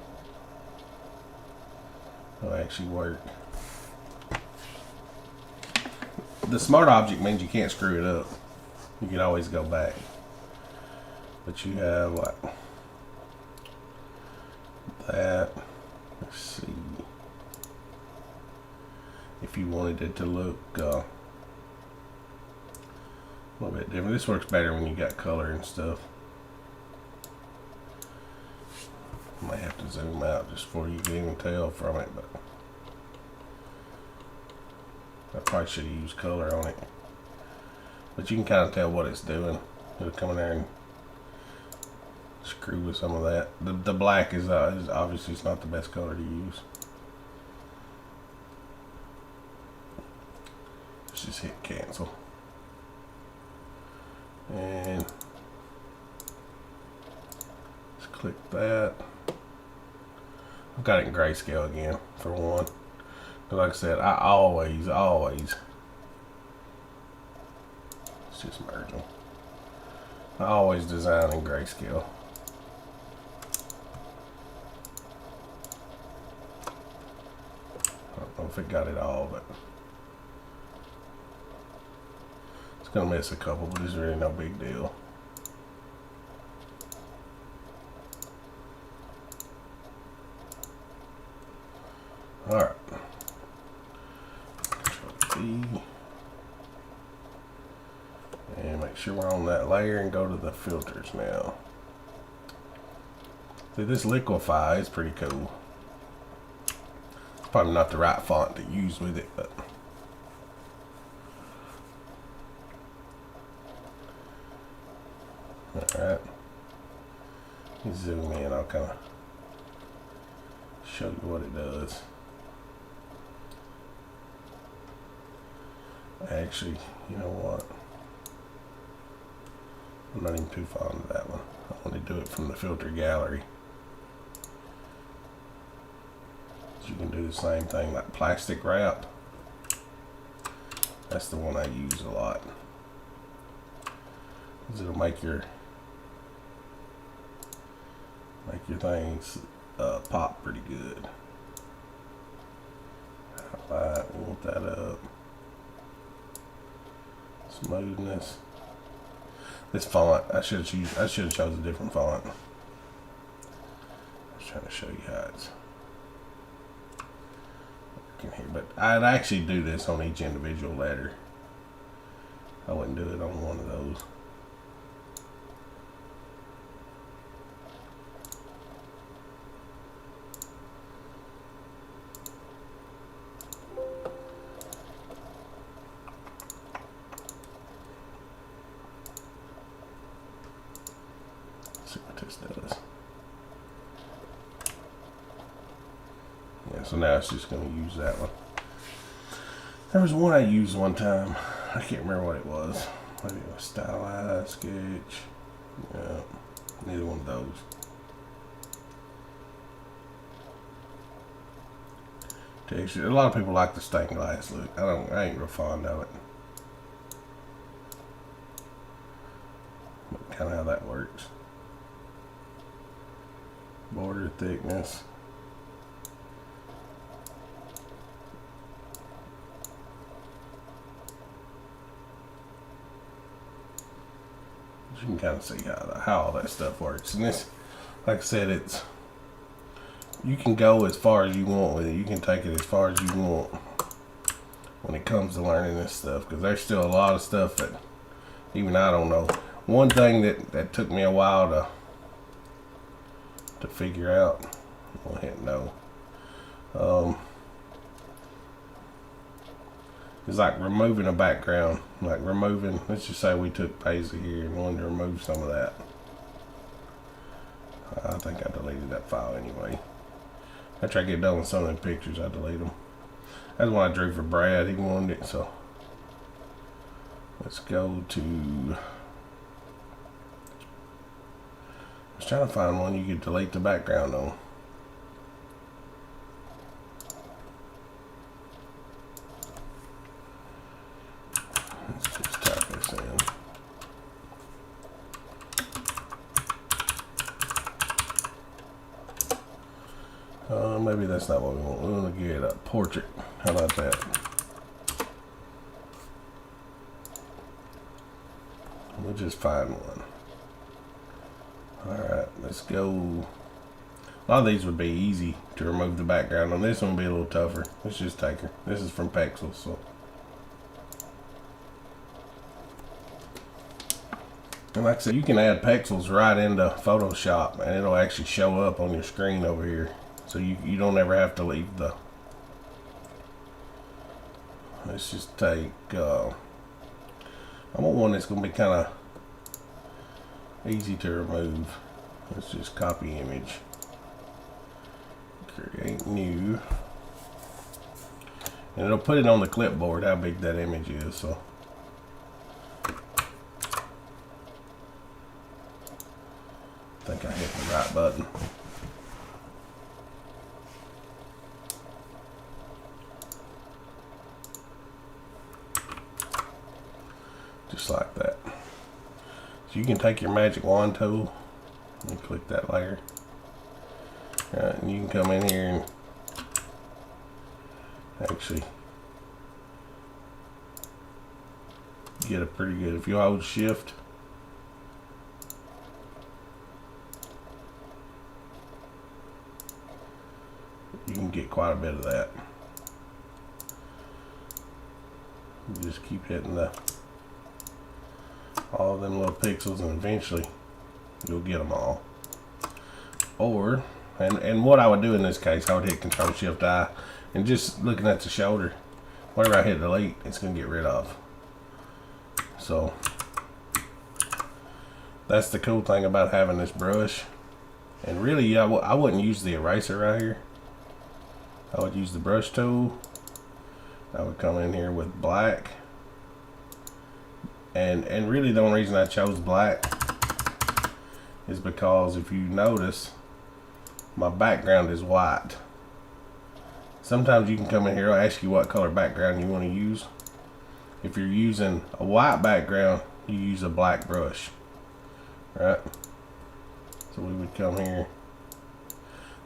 it'll actually work. The smart object means you can't screw it up. You can always go back. But you have like that. Let's see. If you wanted it to look a little bit different. This works better when you got color and stuff. Might have to zoom out just before you can even tell from it, but I probably should have used color on it. But you can kind of tell what it's doing. It'll come in there and screw with some of that. The black is obviously it's not the best color to use. Let's just hit cancel. And let's click that. I've got it in grayscale again for one. But like I said, I always, let's just merge them. I always design in grayscale. I don't know if it got it all, but it's gonna miss a couple, but it's really no big deal. Alright. Control V. And make sure we're on that layer and go to the filters now. See, this liquefy is pretty cool. It's probably not the right font to use with it, but alright. Zoom in, I'll kind of show you what it does. Actually, you know what? I'm not even too fond of that one. I want to do it from the filter gallery. So you can do the same thing like plastic wrap. That's the one I use a lot. Because it'll make your things pop pretty good. Highlight, we want that up. Smoothness. This font, I should have chosen a different font. I was trying to show you how it's working here, but I'd actually do this on each individual letter. I wouldn't do it on one of those. See what this does. Yeah, so now it's just going to use that one. There was one I used one time. I can't remember what it was. Maybe it was stylized sketch. Yeah, neither one of those. Texture. A lot of people like the stained glass look. I ain't real fond of it. But kind of how that works. Border thickness. You can kind of see how all that stuff works. And this, like I said, you can go as far as you want with it. You can take it as far as you want when it comes to learning this stuff, because there's still a lot of stuff that even I don't know. One thing that took me a while to figure out, I'll hit no, is like removing a background. Like removing, let's just say we took Paisley here and wanted to remove some of that. I think I deleted that file anyway. After I get done with some of them pictures, I delete them. That's one I drew for Brad. He wanted it, so let's go to. I was trying to find one you could delete the background on. Let's just type this in. Maybe that's not what we want. We want to get a portrait. How about that? We'll just find one. Alright, let's go. A lot of these would be easy to remove the background. On this one will be a little tougher. Let's just take her. This is from Pexels, so. And like I said, you can add Pexels right into Photoshop and it'll actually show up on your screen over here. So you don't ever have to leave the. Let's just take. I want one that's going to be kind of easy to remove. Let's just copy image. Create new. And it'll put it on the clipboard how big that image is. So. I think I hit the right button. Just like that. So you can take your magic wand tool and click that layer. And you can come in here and actually get a pretty good, if you hold shift, you can get quite a bit of that. You just keep hitting all of them little pixels and eventually you'll get them all. Or, and what I would do in this case, I would hit Control Shift I and just looking at the shoulder, whenever I hit delete, it's going to get rid of. So, that's the cool thing about having this brush. And really, I wouldn't use the eraser right here. I would use the brush tool. I would come in here with black. And really the only reason I chose black is because if you notice, my background is white. Sometimes you can come in here, I'll ask you what color background you want to use. If you're using a white background, you use a black brush. Right? So we would come here.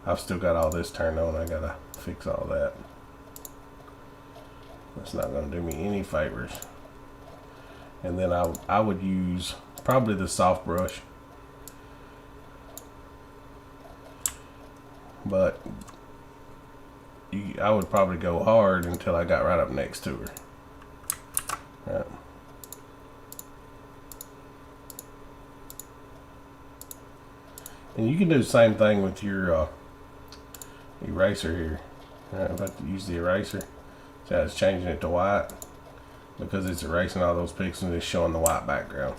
I've still got all this turned on, I gotta fix all that. That's not gonna do me any favors. And then I would use probably the soft brush. But I would probably go hard until I got right up next to her. Right. And you can do the same thing with your eraser here. Right, if I use the eraser, so it's changing it to white. Because it's erasing all those pixels and it's showing the white background.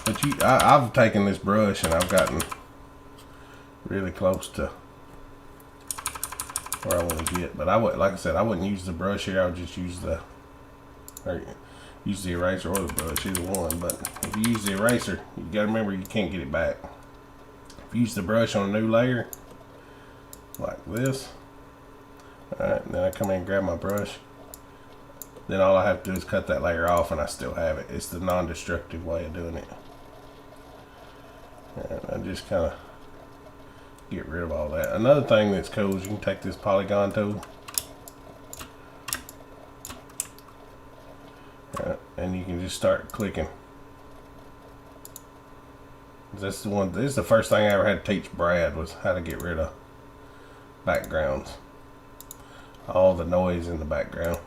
But I've taken this brush and I've gotten really close to where I want to get. But I would, like I said, I wouldn't use the brush here. I would just use the eraser or the brush, either one. But if you use the eraser, you gotta remember you can't get it back. If you use the brush on a new layer, like this, alright, then I come in and grab my brush. Then all I have to do is cut that layer off and I still have it. It's the non-destructive way of doing it. And I just kind of get rid of all that. Another thing that's cool is you can take this polygon tool. And you can just start clicking. This is the first thing I ever had to teach Brad, was how to get rid of backgrounds. All the noise in the background.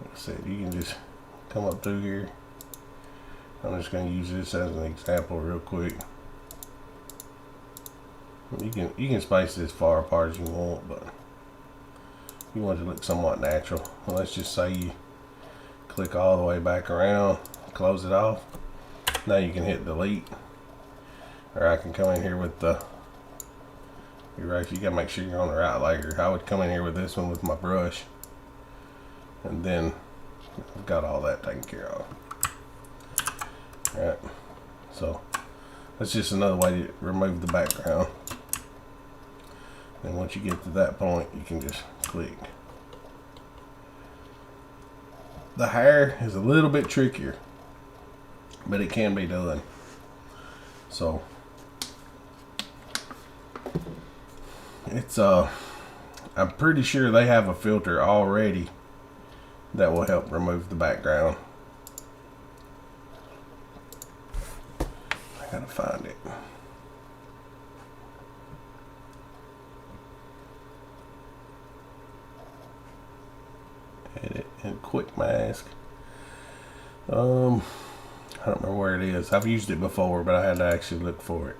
Like I said, you can just come up through here. I'm just going to use this as an example real quick. You can space this far apart as you want, but you want it to look somewhat natural. Well, let's just say you click all the way back around, close it off. Now you can hit delete, or I can come in here with the eraser. You gotta make sure you're on the right layer. I would come in here with this one with my brush, and then I've got all that taken care of. Alright, so that's just another way to remove the background. And once you get to that point, you can just click. The hair is a little bit trickier, but it can be done. So it's I'm pretty sure they have a filter already that will help remove the background. I gotta find it. Edit and quick mask. I don't remember where it is. I've used it before, but I had to actually look for it.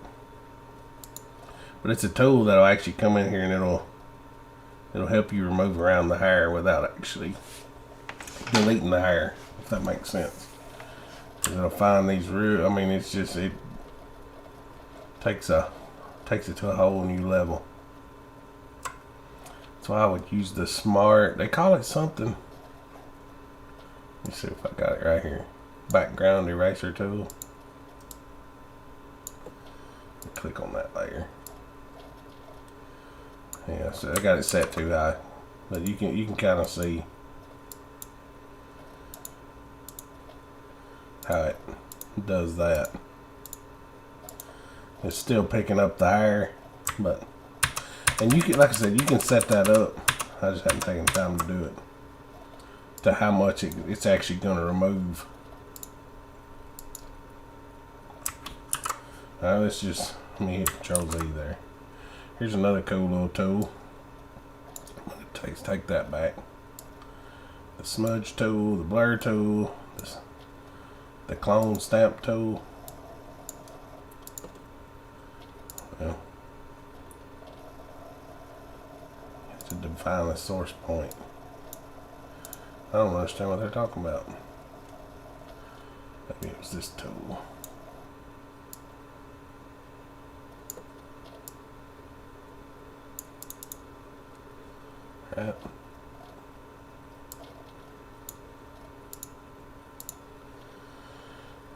But it's a tool that'll actually come in here and it'll help you remove around the hair without actually deleting the hair, if that makes sense. It'll find these real, I mean, it's just, it takes it to a whole new level. So I would use the smart, they call it something. Let me see if I got it right here. Background eraser tool. Click on that layer. Yeah, so I got it set too high, but you can kind of see how it does that. It's still picking up the hair, but and you can, like I said, you can set that up. I just haven't taken time to do it, to how much it's actually going to remove. Now let's just, let me hit Control Z there. Here's another cool little tool. I'm going to take that back. The smudge tool, the blur tool, the clone stamp tool. Well, you have to define the source point. I don't understand what they're talking about. Maybe it was this tool. Right.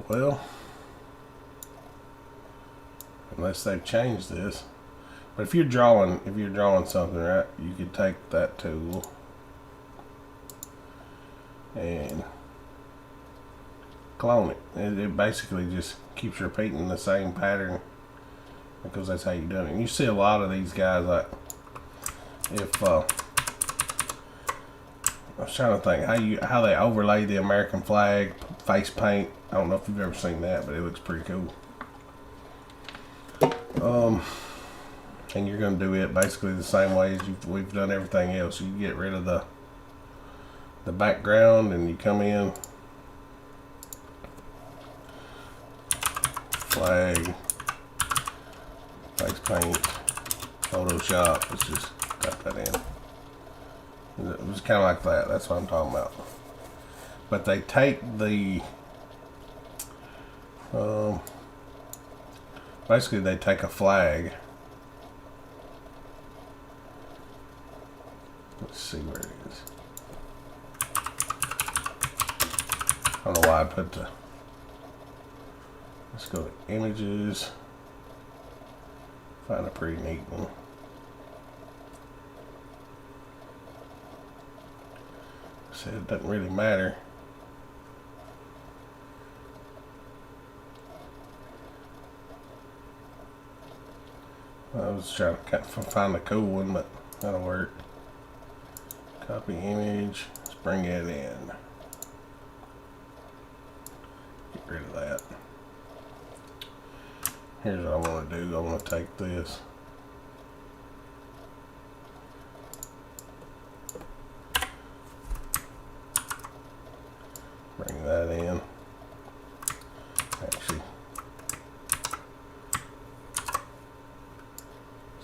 Well, unless they've changed this, but if you're drawing something, right, you could take that tool and clone it. It basically just keeps repeating the same pattern because that's how you're doing it. And you see a lot of these guys, like if I was trying to think how they overlay the American flag face paint. I don't know if you've ever seen that, but it looks pretty cool. And you're going to do it basically the same way as we've done everything else. You get rid of the background and you come in, flag, face paint, Photoshop. Let's just type that in. It was kind of like that. That's what I'm talking about. But they take the basically they take a flag. Let's see where it is. I don't know why I put the. Let's go to images. Find a pretty neat one. So it doesn't really matter. I was trying to find a cool one, but that'll work. Copy image. Let's bring it in. Get rid of that. Here's what I want to do. I want to take this. Bring that in. Actually,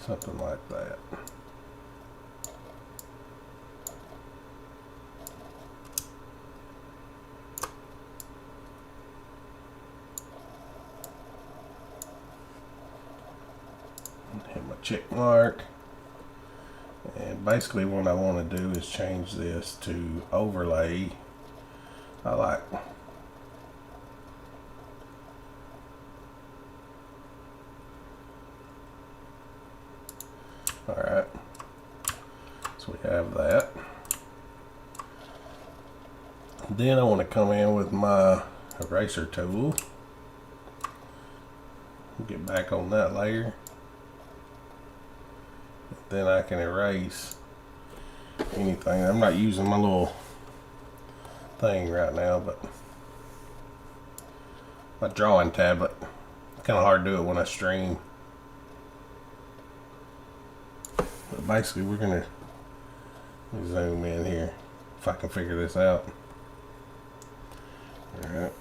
something like that. Hit my check mark. And basically what I want to do is change this to overlay. I like alright, so we have that. Then I want to come in with my eraser tool, get back on that layer. Then I can erase anything. I'm not using my little thing right now, but my drawing tablet. It's kind of hard to do it when I stream. But basically we're gonna zoom in here if I can figure this out. Alright.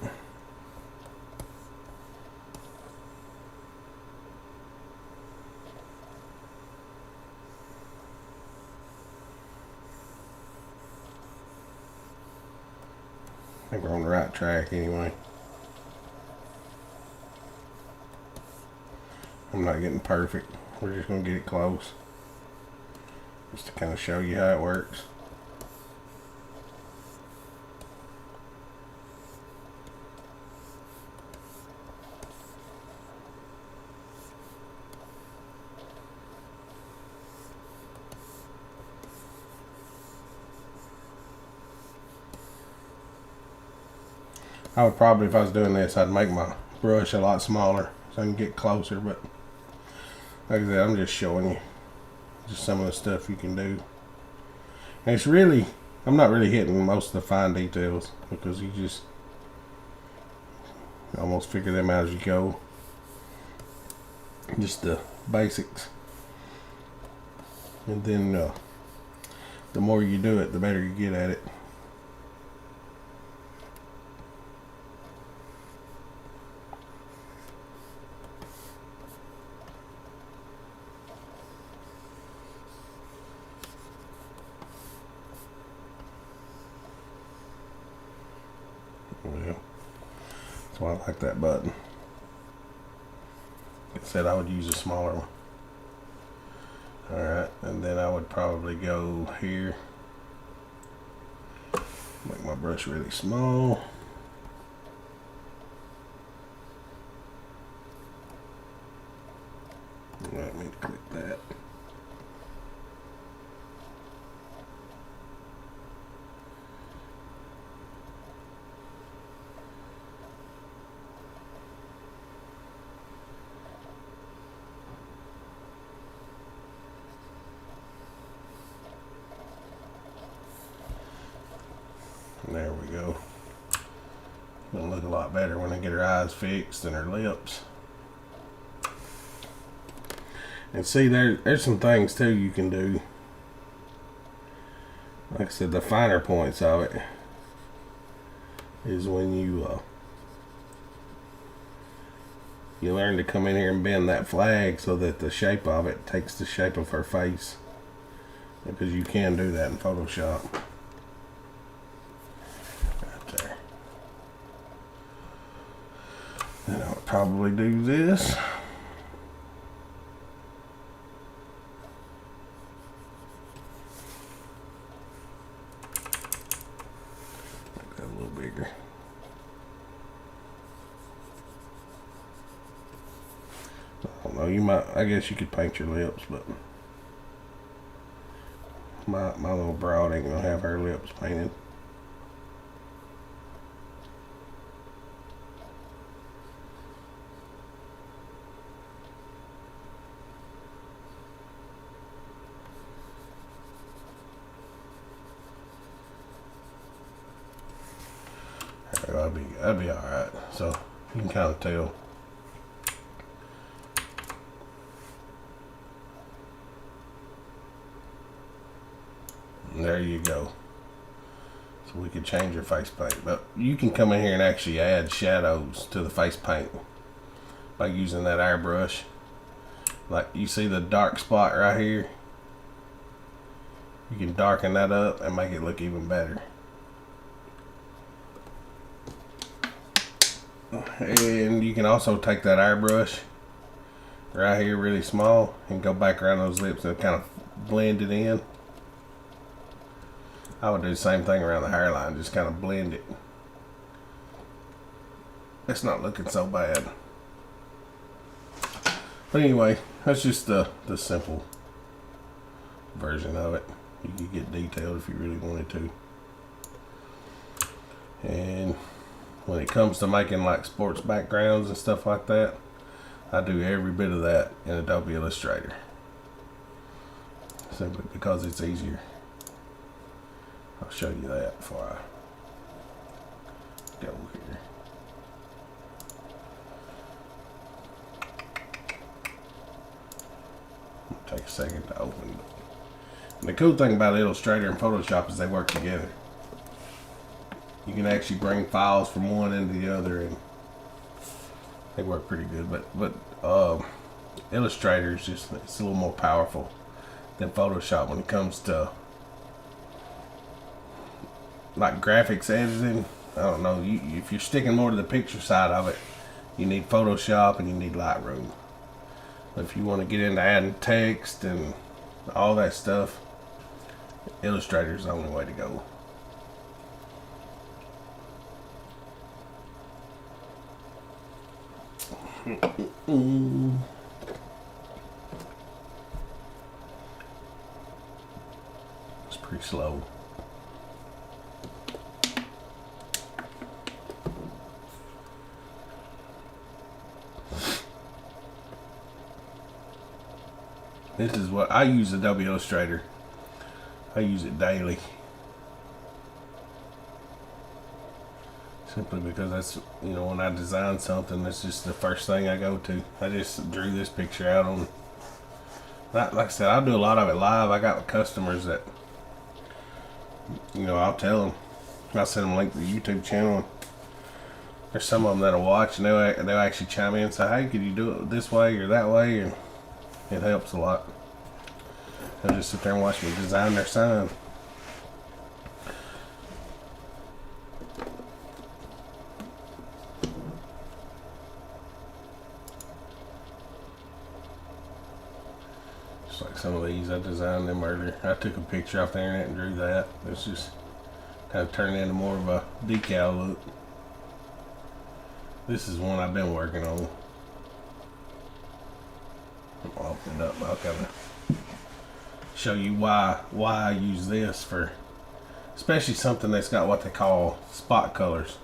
I think we're on the right track anyway. I'm not getting perfect. We're just going to get it close. Just to kind of show you how it works. I would probably, if I was doing this, I'd make my brush a lot smaller so I can get closer, but like I said, I'm just showing you just some of the stuff you can do. And it's really, I'm not really hitting most of the fine details because you just almost figure them out as you go. Just the basics. And then the more you do it, the better you get at it. Yeah, that's why I like that button. Like I said, I would use a smaller one. Alright, and then I would probably go here. Make my brush really small. Let me click that. There we go. Gonna look a lot better when I get her eyes fixed and her lips. And see, there's some things too you can do. Like I said, the finer points of it is when you learn to come in here and bend that flag so that the shape of it takes the shape of her face. Because you can do that in Photoshop. And I'll probably do this. Make that a little bigger. I don't know, you might, I guess you could paint your lips, but my little broad ain't gonna have her lips painted. That'd be alright. So you can kind of tell. And there you go. So we could change your face paint, but you can come in here and actually add shadows to the face paint by using that airbrush. Like you see the dark spot right here, you can darken that up and make it look even better. And you can also take that airbrush right here really small and go back around those lips and kind of blend it in. I would do the same thing around the hairline, just kind of blend it. It's not looking so bad. But anyway, that's just the simple version of it. You could get detailed if you really wanted to. And when it comes to making like sports backgrounds and stuff like that, I do every bit of that in Adobe Illustrator. Simply because it's easier. I'll show you that before I go here. Take a second to open it. And the cool thing about Illustrator and Photoshop is they work together. You can actually bring files from one into the other, and they work pretty good. But Illustrator is just, it's a little more powerful than Photoshop when it comes to like graphics editing. I don't know, if you're sticking more to the picture side of it, you need Photoshop and you need Lightroom. But if you want to get into adding text and all that stuff, Illustrator is the only way to go. It's pretty slow. This is what I use, Adobe Illustrator. I use it daily. Simply because that's, you know, when I design something, that's just the first thing I go to. I just drew this picture out on, like I said, I do a lot of it live. I got customers that, you know, I'll tell them, I'll send them a link to the YouTube channel. There's some of them that'll watch and they'll actually chime in and say, hey, could you do it this way or that way? And it helps a lot. They'll just sit there and watch me design their sign. Just like some of these, I designed them earlier. I took a picture off the internet and drew that. It's just kind of turned into more of a decal look. This is one I've been working on. I'll open it up. I'll kind of show you why I use this for, especially something that's got what they call spot colors.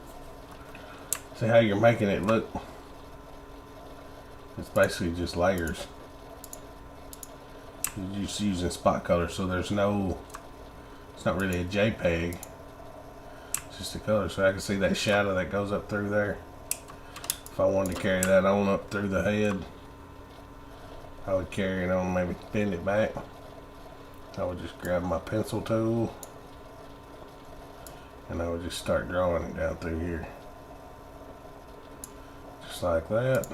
See how you're making it look? It's basically just layers. You're just using spot colors, so there's no, it's not really a JPEG. It's just a color. So I can see that shadow that goes up through there. If I wanted to carry that on up through the head, I would carry it on, maybe bend it back. I would just grab my pencil tool and I would just start drawing it down through here. Just like that.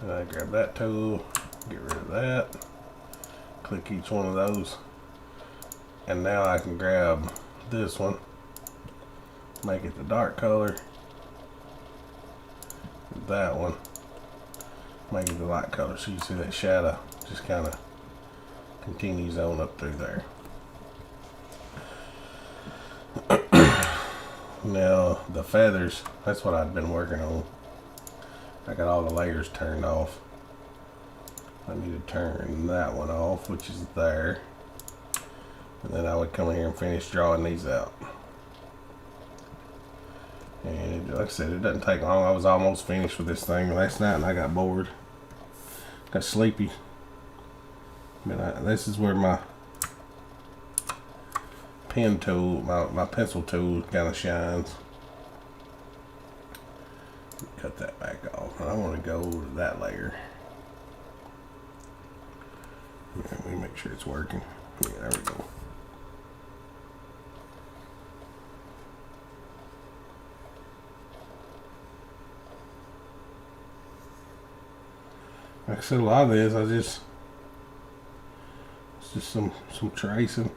And I grab that tool, get rid of that, click each one of those, and now I can grab this one, make it the dark color, that one, make it the light color, so you see that shadow just kind of continues on up through there. Now the feathers, that's what I've been working on. I got all the layers turned off. I need to turn that one off, which is there, and then I would come in here and finish drawing these out. And like I said, it doesn't take long. I was almost finished with this thing last night and I got bored, got sleepy. But this is where my pen tool, my pencil tool kind of shines. Cut that back off. And I want to go to that layer. Let me make sure it's working. Yeah, there we go. Like I said, a lot of this, it's just some tracing.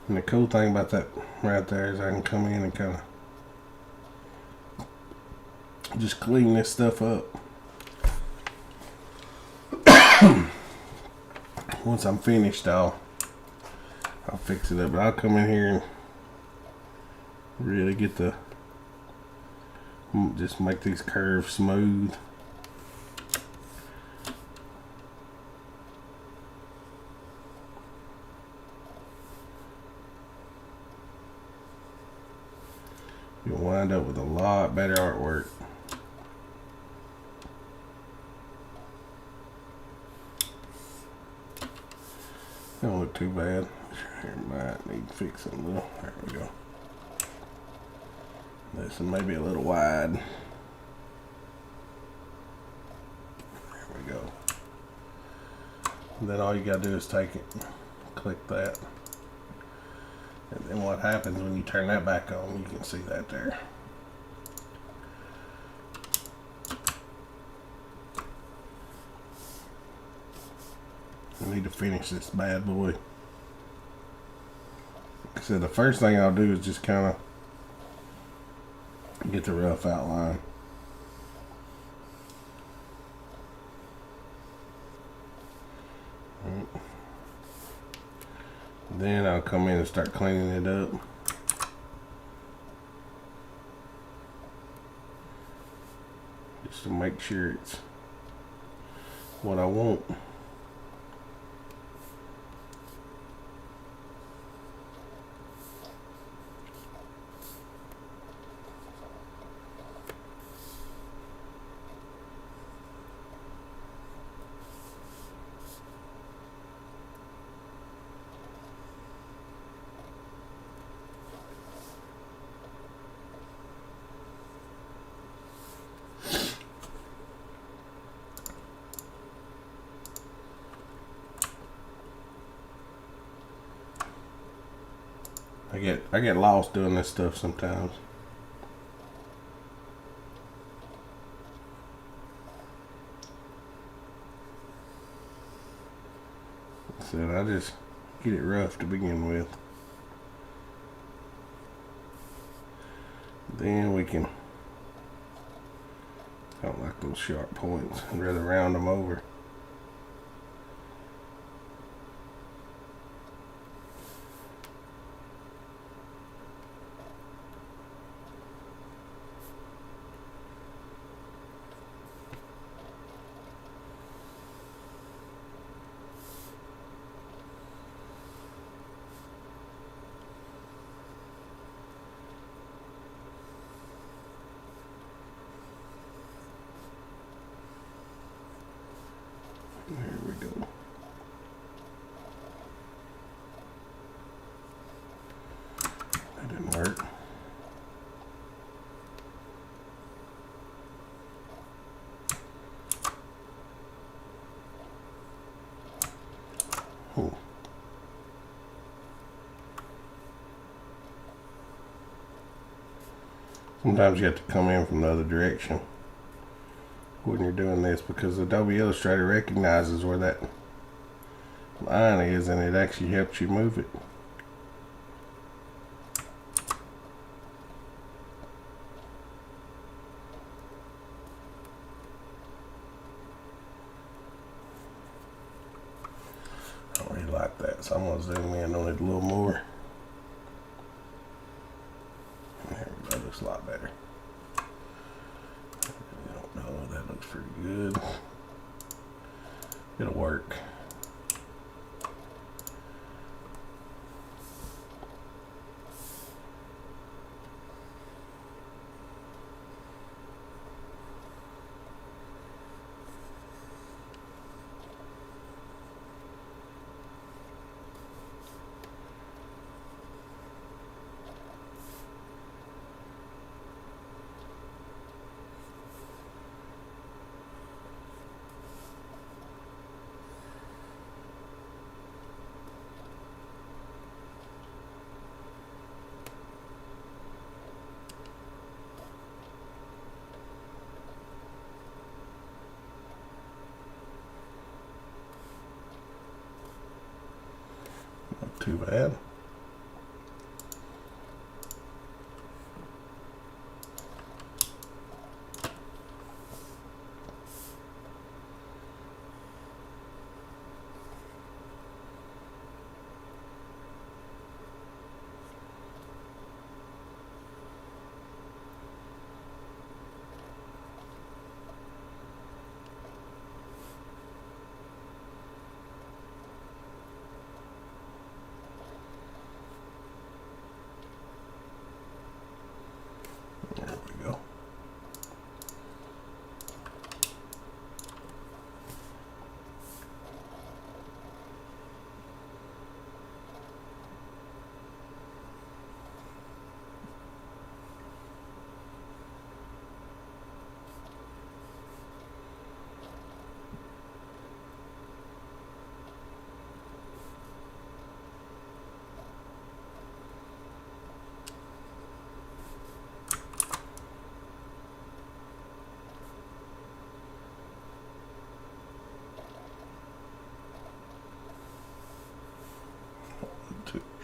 And the cool thing about that right there is I can come in and kind of just clean this stuff up. Once I'm finished, I'll fix it up. But I'll come in here and really get just make these curves smooth. You'll wind up with a lot better artwork. Don't look too bad. Here might need fixing a little. There we go. This one may be a little wide. There we go. And then all you gotta do is take it, click that. And then what happens when you turn that back on, you can see that there. I need to finish this bad boy. Like I said, the first thing I'll do is just kind of get the rough outline. Then I'll come in and start cleaning it up. Just to make sure it's what I want. I get lost doing this stuff sometimes. So I just get it rough to begin with. Then we can, I don't like those sharp points. I'd rather round them over. There we go. That didn't work. Oh. Sometimes you have to come in from the other direction when you're doing this, because Adobe Illustrator recognizes where that line is and it actually helps you move it. I don't really like that, so I'm going to zoom in on it a little more. There we go, looks a lot better. Oh, that looks pretty good. It'll work. Not too bad.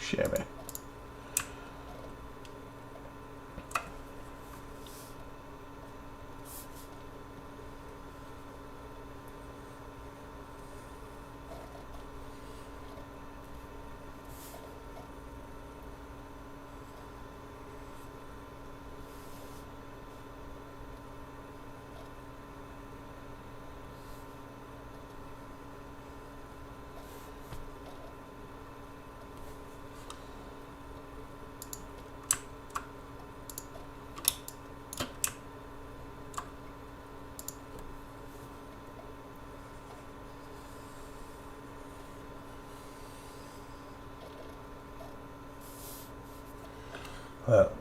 shabby.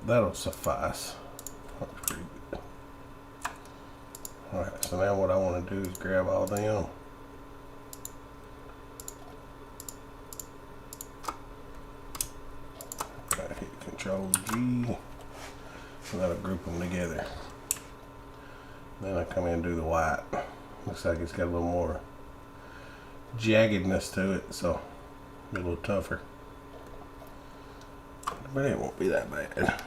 That'll suffice. That's pretty good. Alright, so now what I want to do is grab all them. I hit Control G, and that'll group them together. Then I come in and do the white. Looks like it's got a little more jaggedness to it, so a little tougher. But it won't be that bad.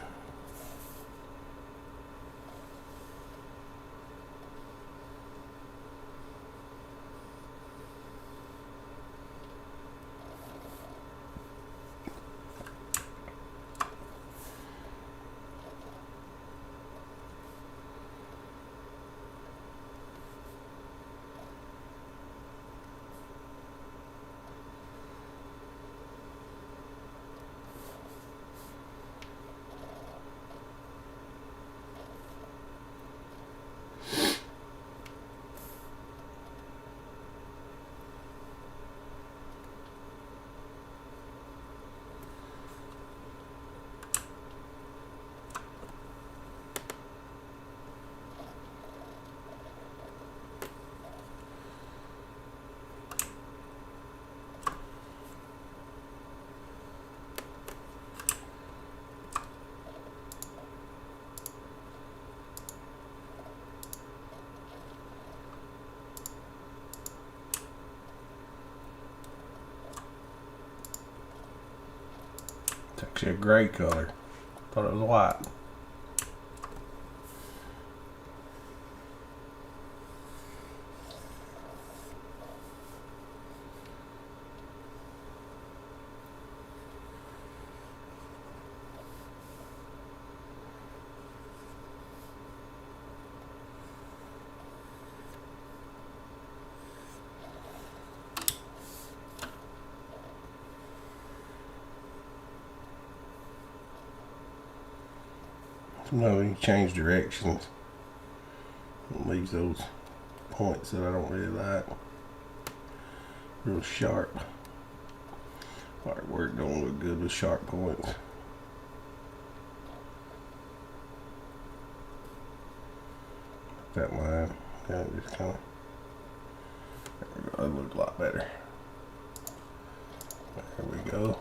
It's actually a gray color. Thought it was white. No, you change directions. It leaves those points that I don't really like real sharp. Artwork don't look good with sharp points. That line, yeah, just kind of. There we go. That looked a lot better. There we go.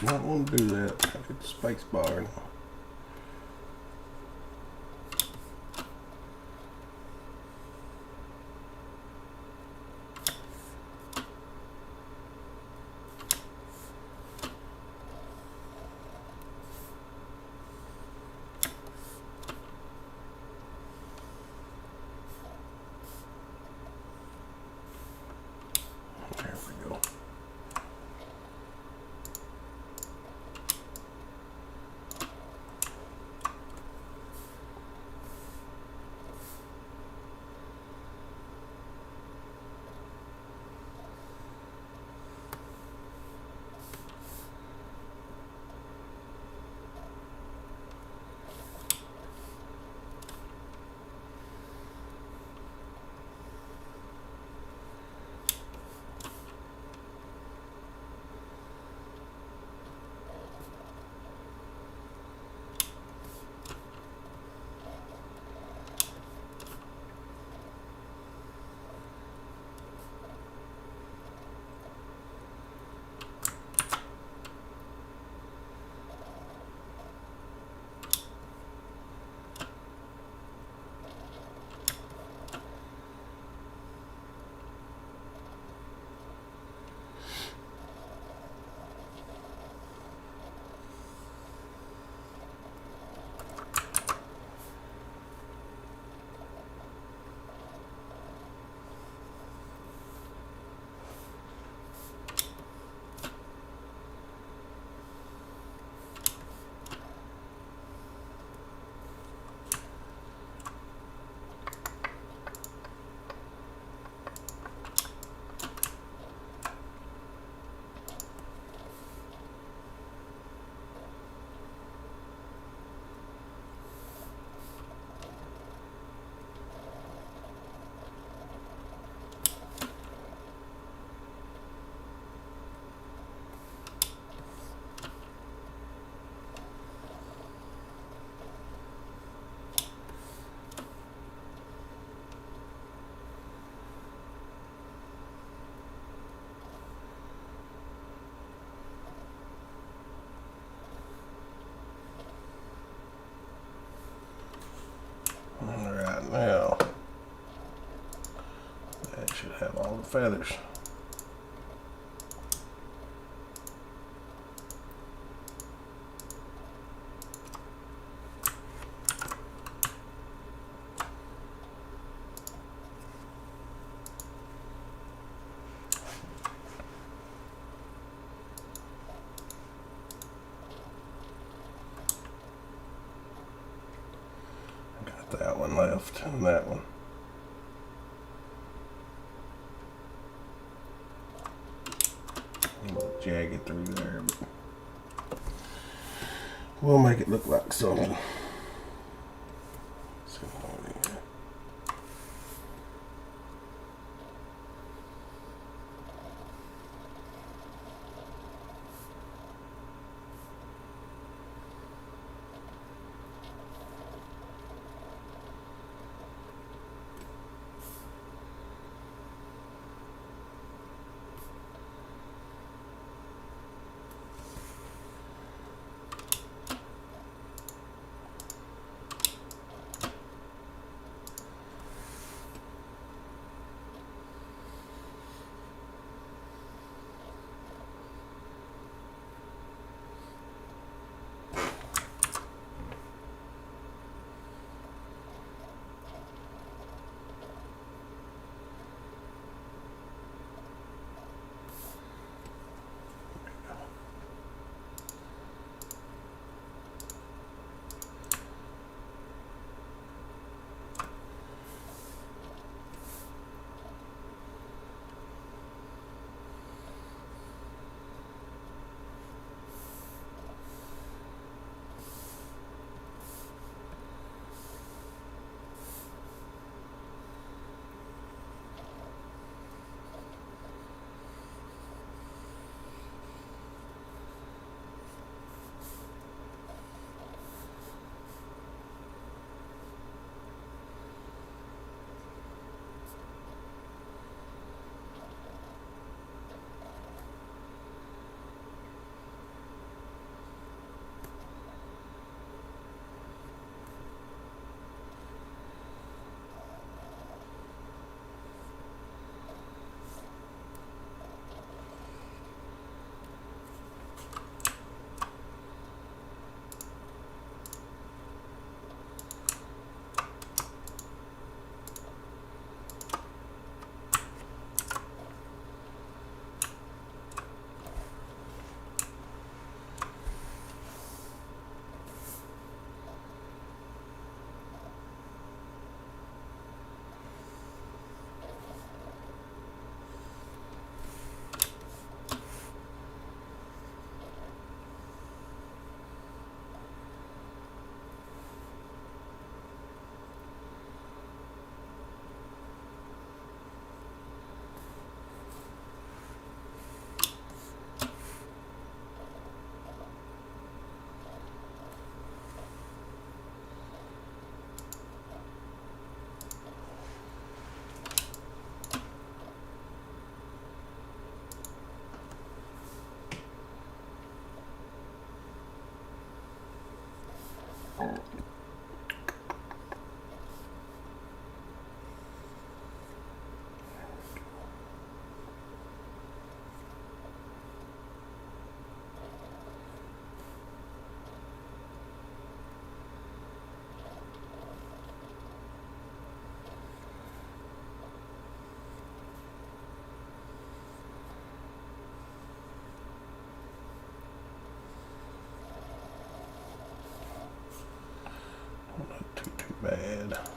Might want to do that. Hit the space bar. There we go. Alright, now that should have all the feathers. That one left and that one. A little jagged through there, but we'll make it look like something. bad.